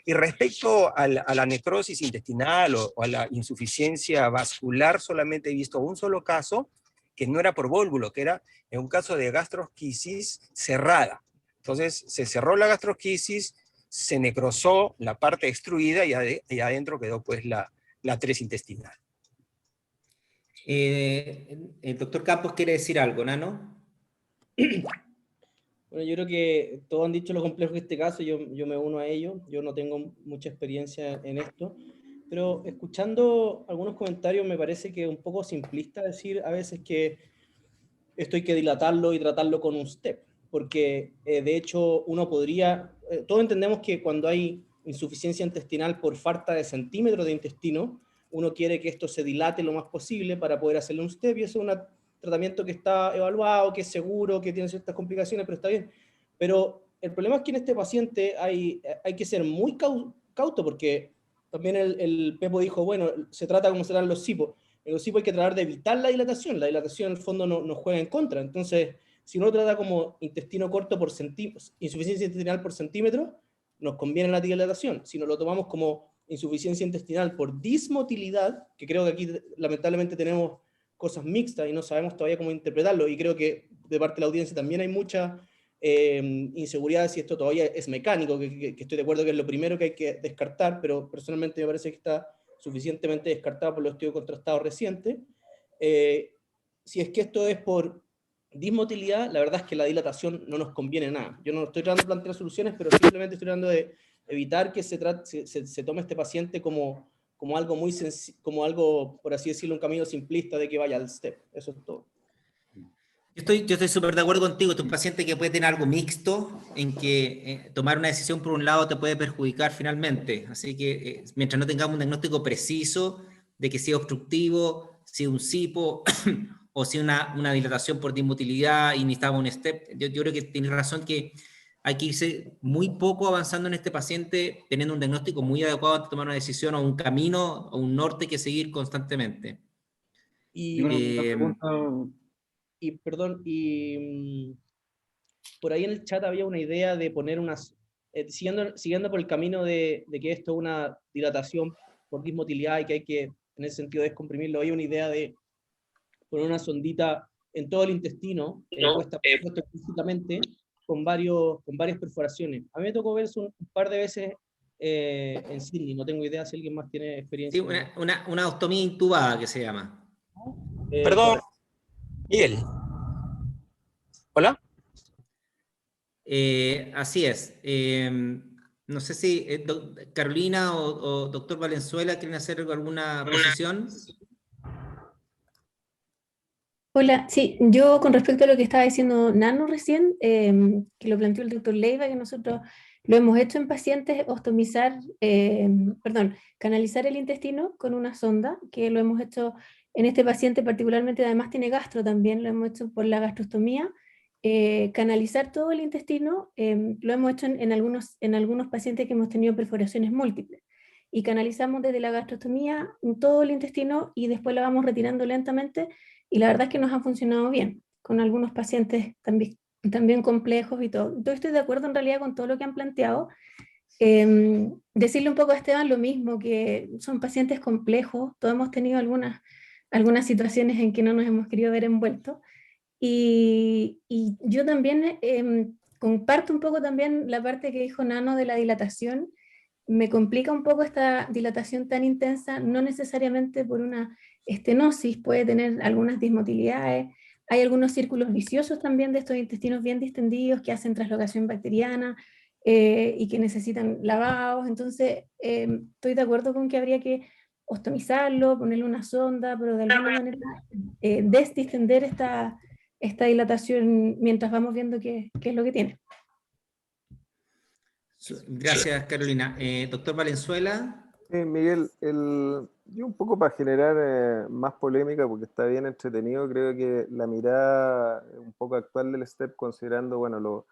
Y respecto a la necrosis intestinal o a la insuficiencia vascular, solamente he visto un solo caso, que no era por vólvulo, que era en un caso de gastrosquisis cerrada. Entonces se cerró la gastrosquisis, se necrosó la parte extruida y adentro quedó pues la atresia intestinal. El doctor Campos quiere decir algo, ¿Nano? Bueno, yo creo que todos han dicho lo complejo de este caso, yo me uno a ello, yo no tengo mucha experiencia en esto, pero escuchando algunos comentarios me parece que es un poco simplista decir a veces que esto hay que dilatarlo y tratarlo con un STEP, porque de hecho uno podría, todos entendemos que cuando hay insuficiencia intestinal por falta de centímetros de intestino, uno quiere que esto se dilate lo más posible para poder hacerle un STEP, y eso es un tratamiento que está evaluado, que es seguro, que tiene ciertas complicaciones, pero está bien. Pero el problema es que en este paciente hay que ser muy cauto, porque también el Pepo dijo, bueno, se trata como se dan los SIPO. En los SIPO hay que tratar de evitar la dilatación en el fondo nos juega en contra. Entonces, si uno trata como intestino corto por insuficiencia intestinal por centímetro, nos conviene la dilatación. Si nos lo tomamos como insuficiencia intestinal por dismotilidad, que creo que aquí lamentablemente tenemos cosas mixtas y no sabemos todavía cómo interpretarlo, y creo que de parte de la audiencia también hay mucha inseguridad si esto todavía es mecánico, que estoy de acuerdo que es lo primero que hay que descartar, pero personalmente me parece que está suficientemente descartado por los estudios contrastados recientes. Si es que esto es por dismotilidad, la verdad es que la dilatación no nos conviene nada. Yo no estoy tratando de plantear soluciones, pero simplemente estoy tratando de evitar que se tome este paciente como algo muy como algo, por así decirlo, un camino simplista de que vaya al STEP. Eso es todo. Yo estoy súper de acuerdo contigo. Este es un paciente que puede tener algo mixto, en que tomar una decisión por un lado te puede perjudicar finalmente. Así que mientras no tengamos un diagnóstico preciso de que sea obstructivo, si un SIPO o si una dilatación por dismotilidad y necesitamos un STEP, yo creo que tienes razón que hay que irse muy poco avanzando en este paciente, teniendo un diagnóstico muy adecuado antes de tomar una decisión o un camino o un norte que seguir constantemente. Y, perdón, por ahí en el chat había una idea de poner unas, siguiendo por el camino de que esto es una dilatación por dismotilidad y que hay que, en ese sentido, descomprimirlo. Hay una idea de poner una sondita en todo el intestino, puesta explícitamente, con varias perforaciones. A mí me tocó ver eso un par de veces en Sydney, no tengo idea si alguien más tiene experiencia. Sí, una ostomía intubada que se llama. Perdón, Miguel. ¿Hola? Así es. No sé si Carolina o doctor Valenzuela quieren hacer alguna posición. Hola, sí, yo con respecto a lo que estaba diciendo Nano recién, que lo planteó el doctor Leiva, que nosotros lo hemos hecho en pacientes, canalizar el intestino con una sonda, que lo hemos hecho en este paciente particularmente, además tiene gastro también, lo hemos hecho por la gastrostomía, canalizar todo el intestino, lo hemos hecho en algunos pacientes que hemos tenido perforaciones múltiples, y canalizamos desde la gastrostomía todo el intestino y después lo vamos retirando lentamente. Y la verdad es que nos ha funcionado bien, con algunos pacientes también complejos y todo. Entonces estoy de acuerdo en realidad con todo lo que han planteado. Decirle un poco a Esteban lo mismo, que son pacientes complejos, todos hemos tenido algunas situaciones en que no nos hemos querido ver envueltos. Y yo también comparto un poco también la parte que dijo Nano de la dilatación. Me complica un poco esta dilatación tan intensa, no necesariamente por una estenosis, puede tener algunas dismotilidades. Hay algunos círculos viciosos también de estos intestinos bien distendidos que hacen translocación bacteriana y que necesitan lavados. Entonces, estoy de acuerdo con que habría que ostomizarlo, ponerle una sonda, pero de alguna manera desdistender esta dilatación mientras vamos viendo qué es lo que tiene. Gracias, Carolina. Doctor Valenzuela. Miguel, yo un poco para generar más polémica, porque está bien entretenido, creo que la mirada un poco actual del STEP, considerando bueno, lo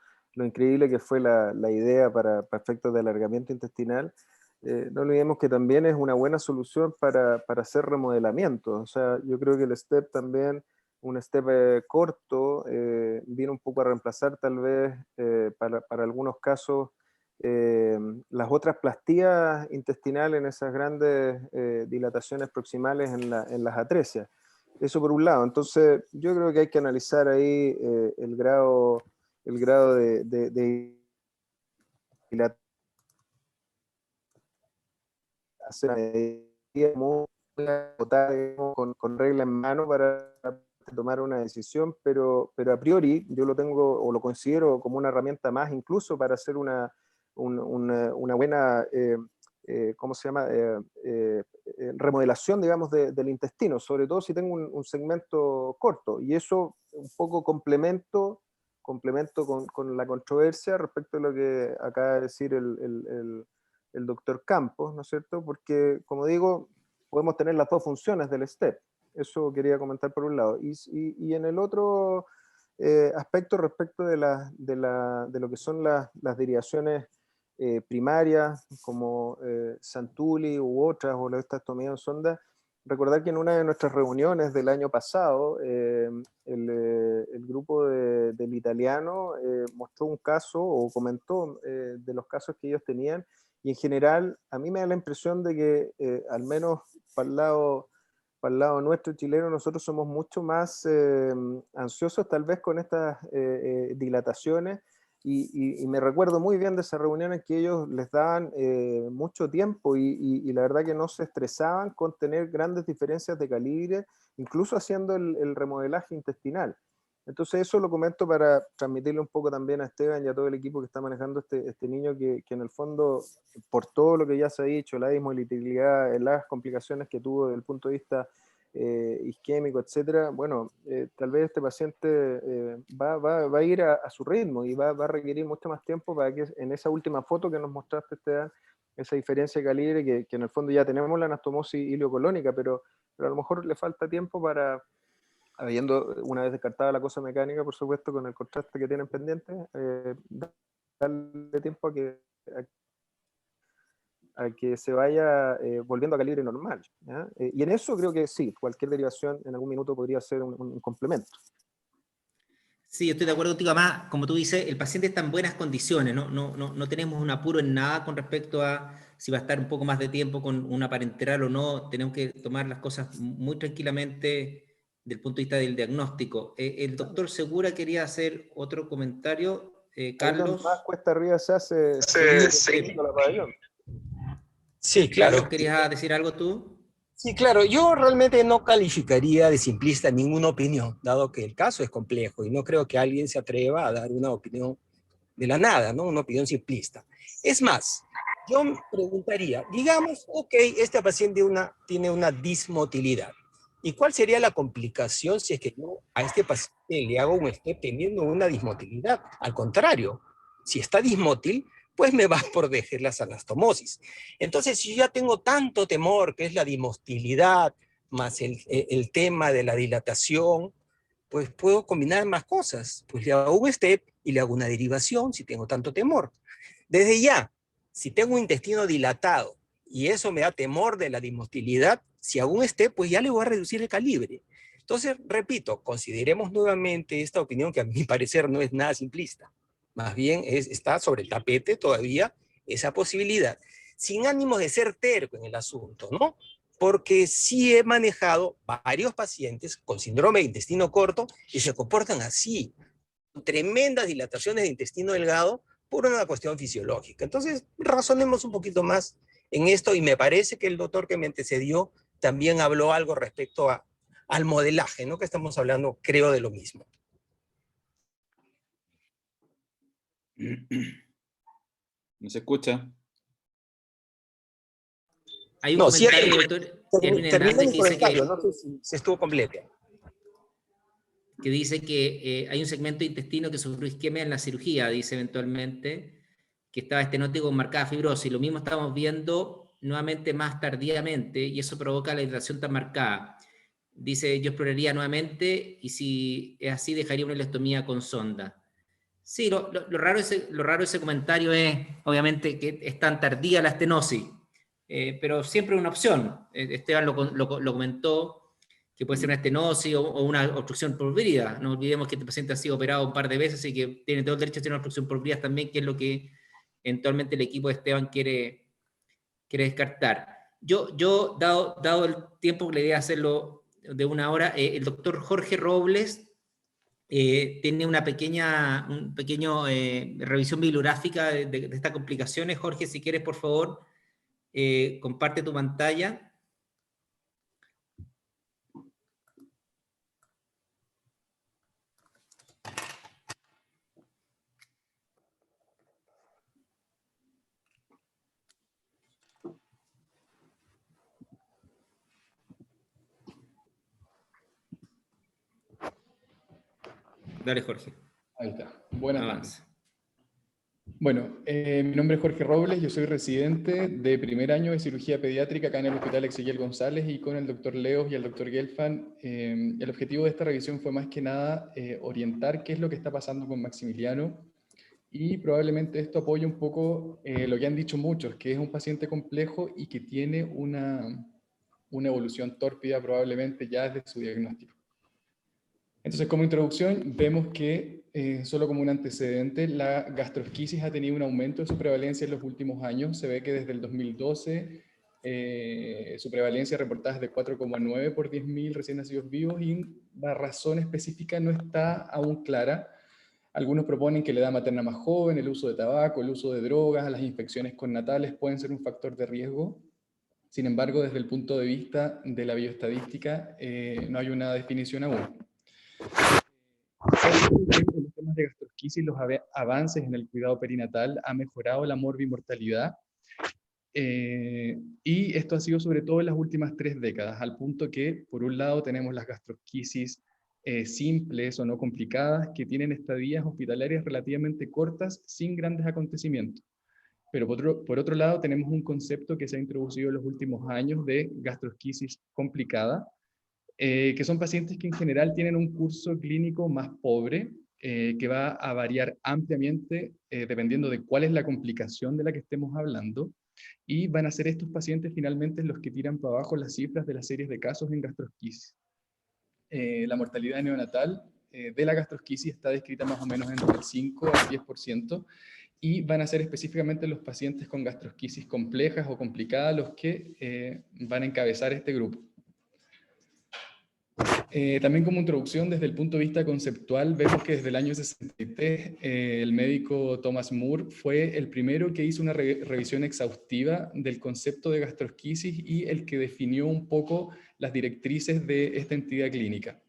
increíble que fue la idea para efectos de alargamiento intestinal, no olvidemos que también es una buena solución para hacer remodelamiento. O sea, yo creo que el STEP también, un STEP corto, viene un poco a reemplazar tal vez para algunos casos las otras plastías intestinales en esas grandes dilataciones proximales en las atresias. Eso por un lado. Entonces, yo creo que hay que analizar ahí el grado de dilatación, hacer una medida muy acotada, con regla en mano para tomar una decisión, pero a priori yo lo tengo o lo considero como una herramienta más incluso para hacer una buena, ¿cómo se llama? Remodelación, digamos, del intestino, sobre todo si tengo un segmento corto. Y eso un poco complemento con la controversia respecto a lo que acaba de decir el doctor Campos, ¿no es cierto? Porque, como digo, podemos tener las dos funciones del STEP. Eso quería comentar por un lado. Y en el otro aspecto respecto de lo que son las derivaciones primarias, como Santulli u otras, o la estomía en sonda, recordar que en una de nuestras reuniones del año pasado, el grupo del italiano mostró un caso o comentó de los casos que ellos tenían, y en general a mí me da la impresión de que al menos para el lado nuestro chileno, nosotros somos mucho más ansiosos tal vez con estas dilataciones, y me recuerdo muy bien de esa reunión en que ellos les daban mucho tiempo y la verdad que no se estresaban con tener grandes diferencias de calibre, incluso haciendo el remodelaje intestinal. Entonces eso lo comento para transmitirle un poco también a Esteban y a todo el equipo que está manejando este niño que en el fondo, por todo lo que ya se ha dicho, la dismotilidad, las complicaciones que tuvo desde el punto de vista isquémico, etcétera, bueno, tal vez este paciente va a ir a su ritmo y va a requerir mucho más tiempo para que en esa última foto que nos mostraste, Esteban, esa diferencia de calibre, que en el fondo ya tenemos la anastomosis ileocolónica, pero a lo mejor le falta tiempo para, habiendo una vez descartada la cosa mecánica, por supuesto, con el contraste que tienen pendiente, darle tiempo a que se vaya volviendo a calibre normal, ¿ya? Y en eso creo que sí, cualquier derivación en algún minuto podría ser un complemento. Sí, yo estoy de acuerdo contigo. Además, como tú dices, el paciente está en buenas condiciones, no tenemos un apuro en nada con respecto a si va a estar un poco más de tiempo con una parenteral o no. Tenemos que tomar las cosas muy tranquilamente desde el punto de vista del diagnóstico. El doctor Segura quería hacer otro comentario. Carlos. Más cuesta arriba se hace la pabellón. Sí, claro. Carlos, ¿querías decir algo tú? Sí, claro, yo realmente no calificaría de simplista ninguna opinión, dado que el caso es complejo y no creo que alguien se atreva a dar una opinión de la nada, ¿no? Una opinión simplista. Es más, yo me preguntaría, digamos, ok, este paciente tiene una dismotilidad. ¿Y cuál sería la complicación si es que yo a este paciente le hago un STEP teniendo una dismotilidad? Al contrario, si está dismótil, pues me va por dejar las anastomosis. Entonces, si yo ya tengo tanto temor, que es la dismotilidad, más el tema de la dilatación, pues puedo combinar más cosas. Pues le hago un STEP y le hago una derivación si tengo tanto temor. Desde ya, si tengo un intestino dilatado y eso me da temor de la dismotilidad, si hago un STEP, pues ya le voy a reducir el calibre. Entonces, repito, consideremos nuevamente esta opinión que a mi parecer no es nada simplista. Más bien está sobre el tapete todavía esa posibilidad, sin ánimos de ser terco en el asunto, ¿no? Porque sí he manejado varios pacientes con síndrome de intestino corto y se comportan así, con tremendas dilataciones de intestino delgado por una cuestión fisiológica. Entonces, razonemos un poquito más en esto, y me parece que el doctor que me antecedió también habló algo respecto al modelaje, ¿no? Que estamos hablando, creo, de lo mismo. No se escucha. Hay un comentario del doctor Erwin Hernández que dice que, no sé si estuvo completo. Que dice que hay un segmento de intestino que sufrió isquemia en la cirugía, dice eventualmente, que estaba estenótico con marcada fibrosis. Lo mismo estamos viendo nuevamente más tardíamente y eso provoca la dilatación tan marcada. Dice, yo exploraría nuevamente y si es así dejaría una ileostomía con sonda. Sí, lo raro de ese comentario es, obviamente, que es tan tardía la estenosis, pero siempre es una opción. Esteban lo comentó, que puede ser una estenosis o una obstrucción por vías. No olvidemos que este paciente ha sido operado un par de veces y que tiene todo el derecho a tener una obstrucción por vías también, que es lo que eventualmente el equipo de Esteban quiere descartar. Yo dado el tiempo que le di a hacerlo de una hora, el doctor Jorge Robles tiene una pequeño revisión bibliográfica de estas complicaciones. Jorge, si quieres, por favor, comparte tu pantalla. Dale, Jorge. Ahí está. Buenas Avanza. Bueno, mi nombre es Jorge Robles, yo soy residente de primer año de cirugía pediátrica acá en el Hospital Ezequiel González y con el doctor Leos y el doctor Gelfand. El objetivo de esta revisión fue más que nada orientar qué es lo que está pasando con Maximiliano y probablemente esto apoye un poco lo que han dicho muchos, que es un paciente complejo y que tiene una evolución tórpida probablemente ya desde su diagnóstico. Entonces, como introducción, vemos que, solo como un antecedente, la gastrosquisis ha tenido un aumento de su prevalencia en los últimos años. Se ve que desde el 2012 su prevalencia reportada es de 4,9 por 10.000 recién nacidos vivos y la razón específica no está aún clara. Algunos proponen que la edad materna más joven, el uso de tabaco, el uso de drogas, las infecciones connatales pueden ser un factor de riesgo. Sin embargo, desde el punto de vista de la bioestadística, no hay una definición aún. En los temas de gastrosquisis, los avances en el cuidado perinatal han mejorado la morbimortalidad y esto ha sido sobre todo en las últimas 3 décadas, al punto que, por un lado, tenemos las gastrosquisis simples o no complicadas, que tienen estadías hospitalarias relativamente cortas, sin grandes acontecimientos. Pero por otro lado, tenemos un concepto que se ha introducido en los últimos años de gastrosquisis complicada, que son pacientes que en general tienen un curso clínico más pobre, que va a variar ampliamente dependiendo de cuál es la complicación de la que estemos hablando, y van a ser estos pacientes finalmente los que tiran para abajo las cifras de las series de casos en gastrosquisis. La mortalidad neonatal de la gastrosquisis está descrita más o menos entre el 5 al 10%, y van a ser específicamente los pacientes con gastrosquisis complejas o complicadas los que van a encabezar este grupo. También como introducción, desde el punto de vista conceptual, vemos que desde el año 63 el médico Thomas Moore fue el primero que hizo una revisión exhaustiva del concepto de gastrosquisis y el que definió un poco las directrices de esta entidad clínica.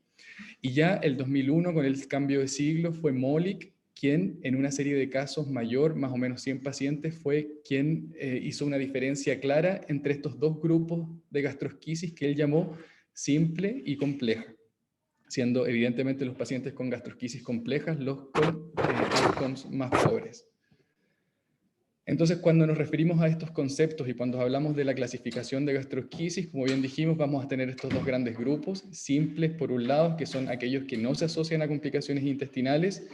Y ya el 2001, con el cambio de siglo, fue Molik quien en una serie de casos mayor, más o menos 100 pacientes, fue quien hizo una diferencia clara entre estos dos grupos de gastrosquisis que él llamó simple y compleja, siendo evidentemente los pacientes con gastrosquisis complejas los con outcomes más pobres. Entonces, cuando nos referimos a estos conceptos y cuando hablamos de la clasificación de gastrosquisis, como bien dijimos, vamos a tener estos dos grandes grupos, simples por un lado, que son aquellos que no se asocian a complicaciones intestinales,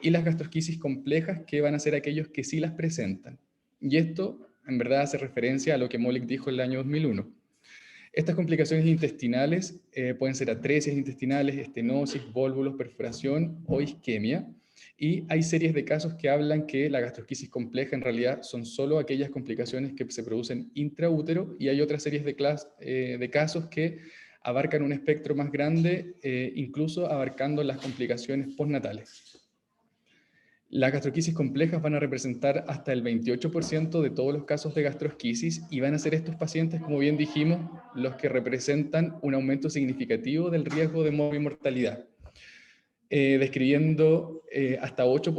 y las gastrosquisis complejas, que van a ser aquellos que sí las presentan. Y esto, en verdad, hace referencia a lo que Molik dijo en el año 2001. Estas complicaciones intestinales pueden ser atresia intestinales, estenosis, vólvulos, perforación o isquemia. Y hay series de casos que hablan que la gastrosquisis compleja en realidad son solo aquellas complicaciones que se producen intraútero, y hay otras series de casos que abarcan un espectro más grande, incluso abarcando las complicaciones postnatales. Las gastrosquisis complejas van a representar hasta el 28% de todos los casos de gastrosquisis y van a ser estos pacientes, como bien dijimos, los que representan un aumento significativo del riesgo de morbimortalidad, describiendo hasta 8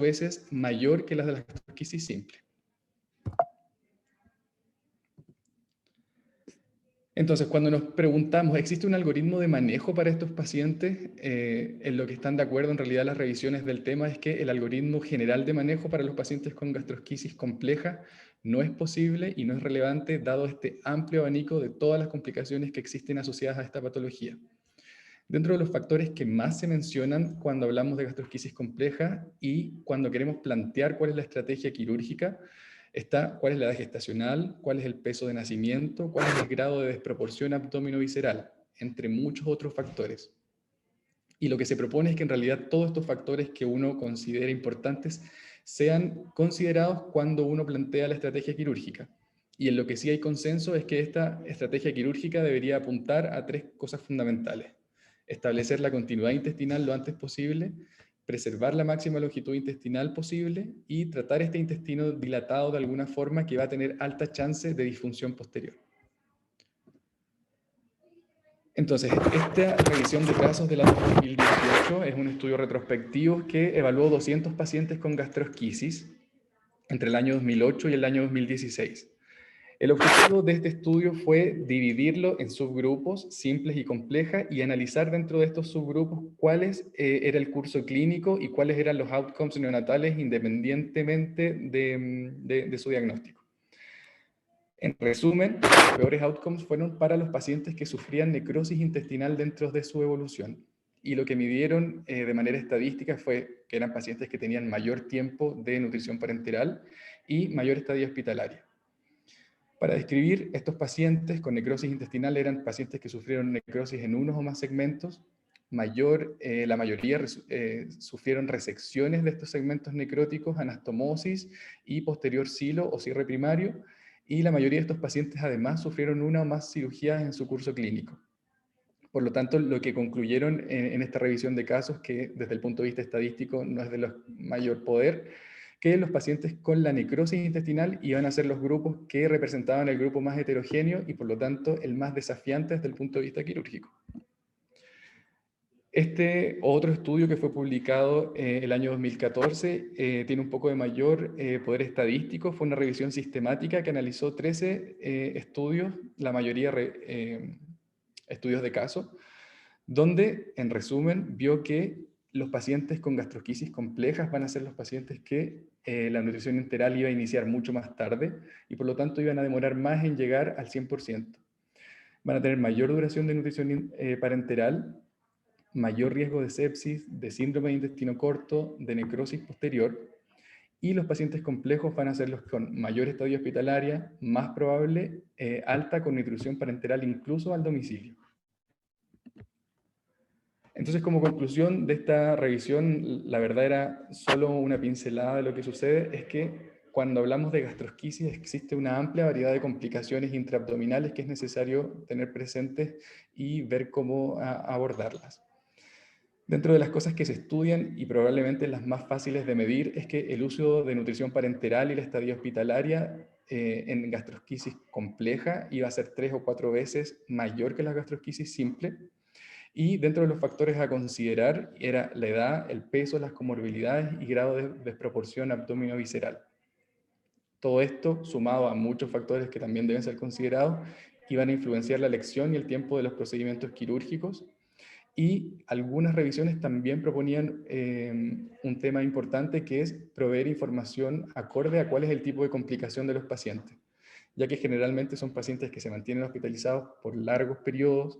veces mayor que las de la gastrosquisis simple. Entonces, cuando nos preguntamos, ¿existe un algoritmo de manejo para estos pacientes? En lo que están de acuerdo en realidad las revisiones del tema es que el algoritmo general de manejo para los pacientes con gastrosquisis compleja no es posible y no es relevante dado este amplio abanico de todas las complicaciones que existen asociadas a esta patología. Dentro de los factores que más se mencionan cuando hablamos de gastrosquisis compleja y cuando queremos plantear cuál es la estrategia quirúrgica, está cuál es la edad gestacional, cuál es el peso de nacimiento, cuál es el grado de desproporción abdominovisceral, entre muchos otros factores. Y lo que se propone es que en realidad todos estos factores que uno considera importantes sean considerados cuando uno plantea la estrategia quirúrgica. Y en lo que sí hay consenso es que esta estrategia quirúrgica debería apuntar a 3 cosas fundamentales: establecer la continuidad intestinal lo antes posible, preservar la máxima longitud intestinal posible y tratar este intestino dilatado de alguna forma que va a tener alta chance de disfunción posterior. Entonces, esta revisión de casos de la 2018 es un estudio retrospectivo que evaluó 200 pacientes con gastrosquisis entre el año 2008 y el año 2016. El objetivo de este estudio fue dividirlo en subgrupos simples y complejas y analizar dentro de estos subgrupos cuáles era el curso clínico y cuáles eran los outcomes neonatales independientemente de su diagnóstico. En resumen, los peores outcomes fueron para los pacientes que sufrían necrosis intestinal dentro de su evolución. Y lo que midieron de manera estadística fue que eran pacientes que tenían mayor tiempo de nutrición parenteral y mayor estadía hospitalaria. Para describir estos pacientes con necrosis intestinal eran pacientes que sufrieron necrosis en unos o más segmentos, la mayoría sufrieron resecciones de estos segmentos necróticos, anastomosis y posterior silo o cierre primario, y la mayoría de estos pacientes además sufrieron una o más cirugías en su curso clínico. Por lo tanto, lo que concluyeron en esta revisión de casos, que desde el punto de vista estadístico no es de los mayor poder, que los pacientes con la necrosis intestinal iban a ser los grupos que representaban el grupo más heterogéneo y por lo tanto el más desafiante desde el punto de vista quirúrgico. Este otro estudio que fue publicado el año 2014 tiene un poco de mayor poder estadístico. Fue una revisión sistemática que analizó 13 estudios, la mayoría estudios de caso, donde en resumen vio que los pacientes con gastrosquisis complejas van a ser los pacientes que la nutrición enteral iba a iniciar mucho más tarde y por lo tanto iban a demorar más en llegar al 100%. Van a tener mayor duración de nutrición parenteral, mayor riesgo de sepsis, de síndrome de intestino corto, de necrosis posterior, y los pacientes complejos van a ser los con mayor estadio hospitalaria, más probable, alta con nutrición parenteral incluso al domicilio. Entonces, como conclusión de esta revisión, la verdad era solo una pincelada de lo que sucede, es que cuando hablamos de gastrosquisis existe una amplia variedad de complicaciones intraabdominales que es necesario tener presentes y ver cómo abordarlas. Dentro de las cosas que se estudian y probablemente las más fáciles de medir es que el uso de nutrición parenteral y la estadía hospitalaria en gastrosquisis compleja iba a ser 3 o 4 veces mayor que la gastrosquisis simple. Y dentro de los factores a considerar era la edad, el peso, las comorbilidades y grado de desproporción abdomino-visceral. Todo esto, sumado a muchos factores que también deben ser considerados, iban a influenciar la elección y el tiempo de los procedimientos quirúrgicos. Y algunas revisiones también proponían un tema importante que es proveer información acorde a cuál es el tipo de complicación de los pacientes, ya que generalmente son pacientes que se mantienen hospitalizados por largos periodos,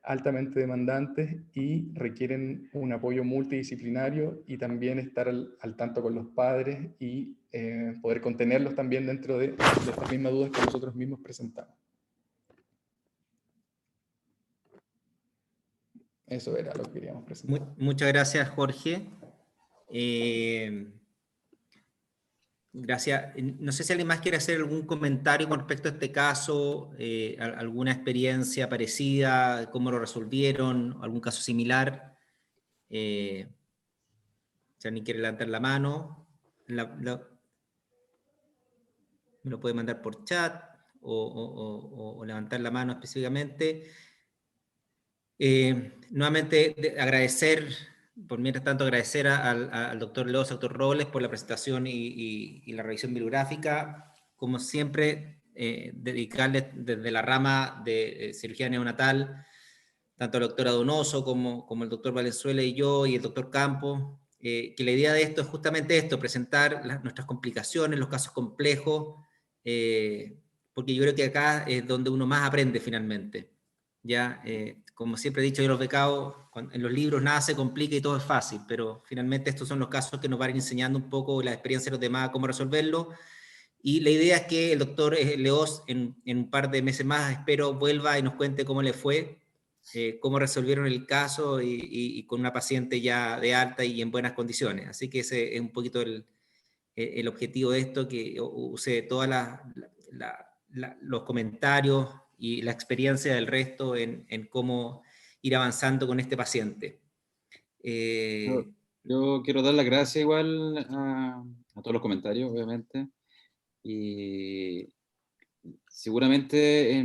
altamente demandantes y requieren un apoyo multidisciplinario y también estar al tanto con los padres y poder contenerlos también dentro de estas mismas dudas que nosotros mismos presentamos. Eso era lo que queríamos presentar. Muchas gracias, Jorge. Gracias. No sé si alguien más quiere hacer algún comentario con respecto a este caso, alguna experiencia parecida, cómo lo resolvieron, algún caso similar. Si alguien quiere levantar la mano, me lo puede mandar por chat o levantar la mano específicamente. Nuevamente agradecer, por mientras tanto agradecer al doctor Leos, doctor Robles por la presentación y la revisión bibliográfica. Como siempre, dedicarles desde la rama de cirugía neonatal, tanto al doctor Donoso como el doctor Valenzuela y yo y el doctor Campos, que la idea de esto es justamente esto, presentar nuestras complicaciones, los casos complejos, porque yo creo que acá es donde uno más aprende finalmente. Ya, como siempre he dicho yo los becados, en los libros nada se complica y todo es fácil, pero finalmente estos son los casos que nos van a ir enseñando un poco la experiencia de los demás, cómo resolverlo, y la idea es que el doctor Leos en un par de meses más, espero, vuelva y nos cuente cómo le fue, cómo resolvieron el caso y con una paciente ya de alta y en buenas condiciones. Así que ese es un poquito el objetivo de esto, que use todos los comentarios y la experiencia del resto en cómo ir avanzando con este paciente. Yo quiero dar las gracias igual a todos los comentarios, obviamente, y seguramente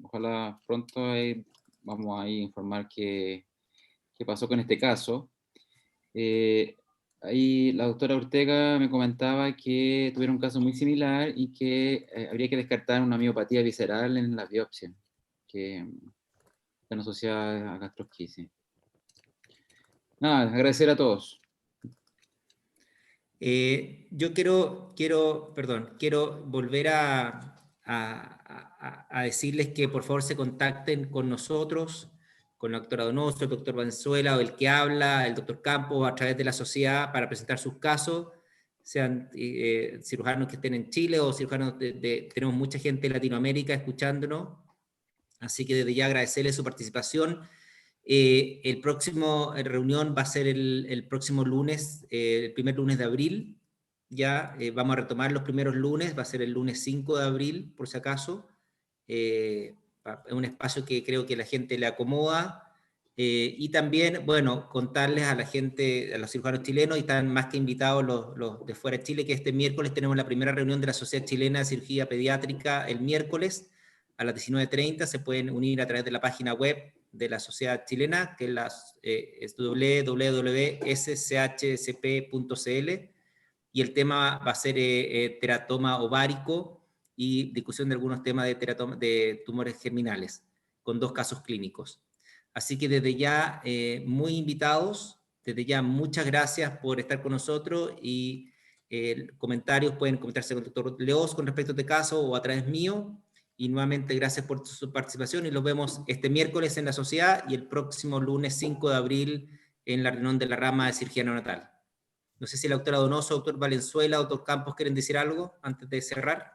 ojalá pronto vamos a informar qué pasó con este caso. ahí la doctora Ortega me comentaba que tuvieron un caso muy similar y que habría que descartar una miopatía visceral en la biopsia, que están asociadas a gastrosquisis. Nada, agradecer a todos. Yo quiero volver a decirles que por favor se contacten con nosotros, con la doctora Donoso, el doctor Valenzuela, o el que habla, el doctor Campos, a través de la sociedad para presentar sus casos, sean cirujanos que estén en Chile o cirujanos tenemos mucha gente de Latinoamérica escuchándonos, así que desde ya agradecerles su participación. El próximo reunión va a ser el próximo lunes, el primer lunes de abril, ya vamos a retomar los primeros lunes, va a ser el lunes 5 de abril, por si acaso, es un espacio que creo que la gente le acomoda, y también, bueno, contarles a la gente, a los cirujanos chilenos, y están más que invitados los de fuera de Chile, que este miércoles tenemos la primera reunión de la Sociedad Chilena de Cirugía Pediátrica, el miércoles, a las 19:30, se pueden unir a través de la página web de la sociedad chilena, que es www.schcp.cl, y el tema va a ser teratoma ovárico y discusión de algunos temas de tumores germinales, con 2 casos clínicos. Así que desde ya, muy invitados, desde ya muchas gracias por estar con nosotros, y comentarios pueden comentarse con el doctor Leoz con respecto a este caso o a través mío. Y nuevamente gracias por su participación, y los vemos este miércoles en la sociedad y el próximo lunes 5 de abril en la reunión de la rama de cirugía neonatal. No sé si la doctora Donoso, doctor Valenzuela, doctor Campos quieren decir algo antes de cerrar.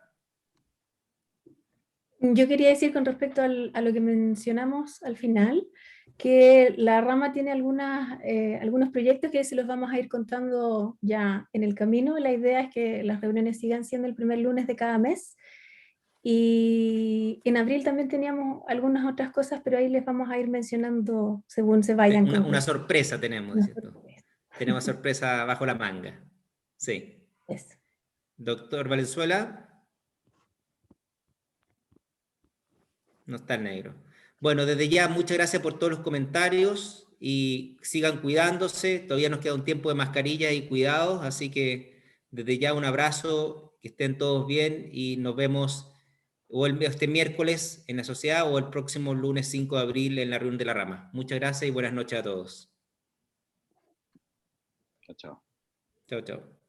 Yo quería decir con respecto a lo que mencionamos al final, que la rama tiene algunos proyectos que se los vamos a ir contando ya en el camino. La idea es que las reuniones sigan siendo el primer lunes de cada mes. Y en abril también teníamos algunas otras cosas, pero ahí les vamos a ir mencionando según se vayan. Una sorpresa tenemos, ¿cierto? Tenemos sorpresa bajo la manga. Sí. Eso. Doctor Valenzuela. No está en negro. Bueno, desde ya muchas gracias por todos los comentarios y sigan cuidándose. Todavía nos queda un tiempo de mascarilla y cuidados, así que desde ya un abrazo, que estén todos bien y nos vemos o este miércoles en la sociedad o el próximo lunes 5 de abril en la reunión de la rama. Muchas gracias y buenas noches a todos. Chao, chao. Chao, chao.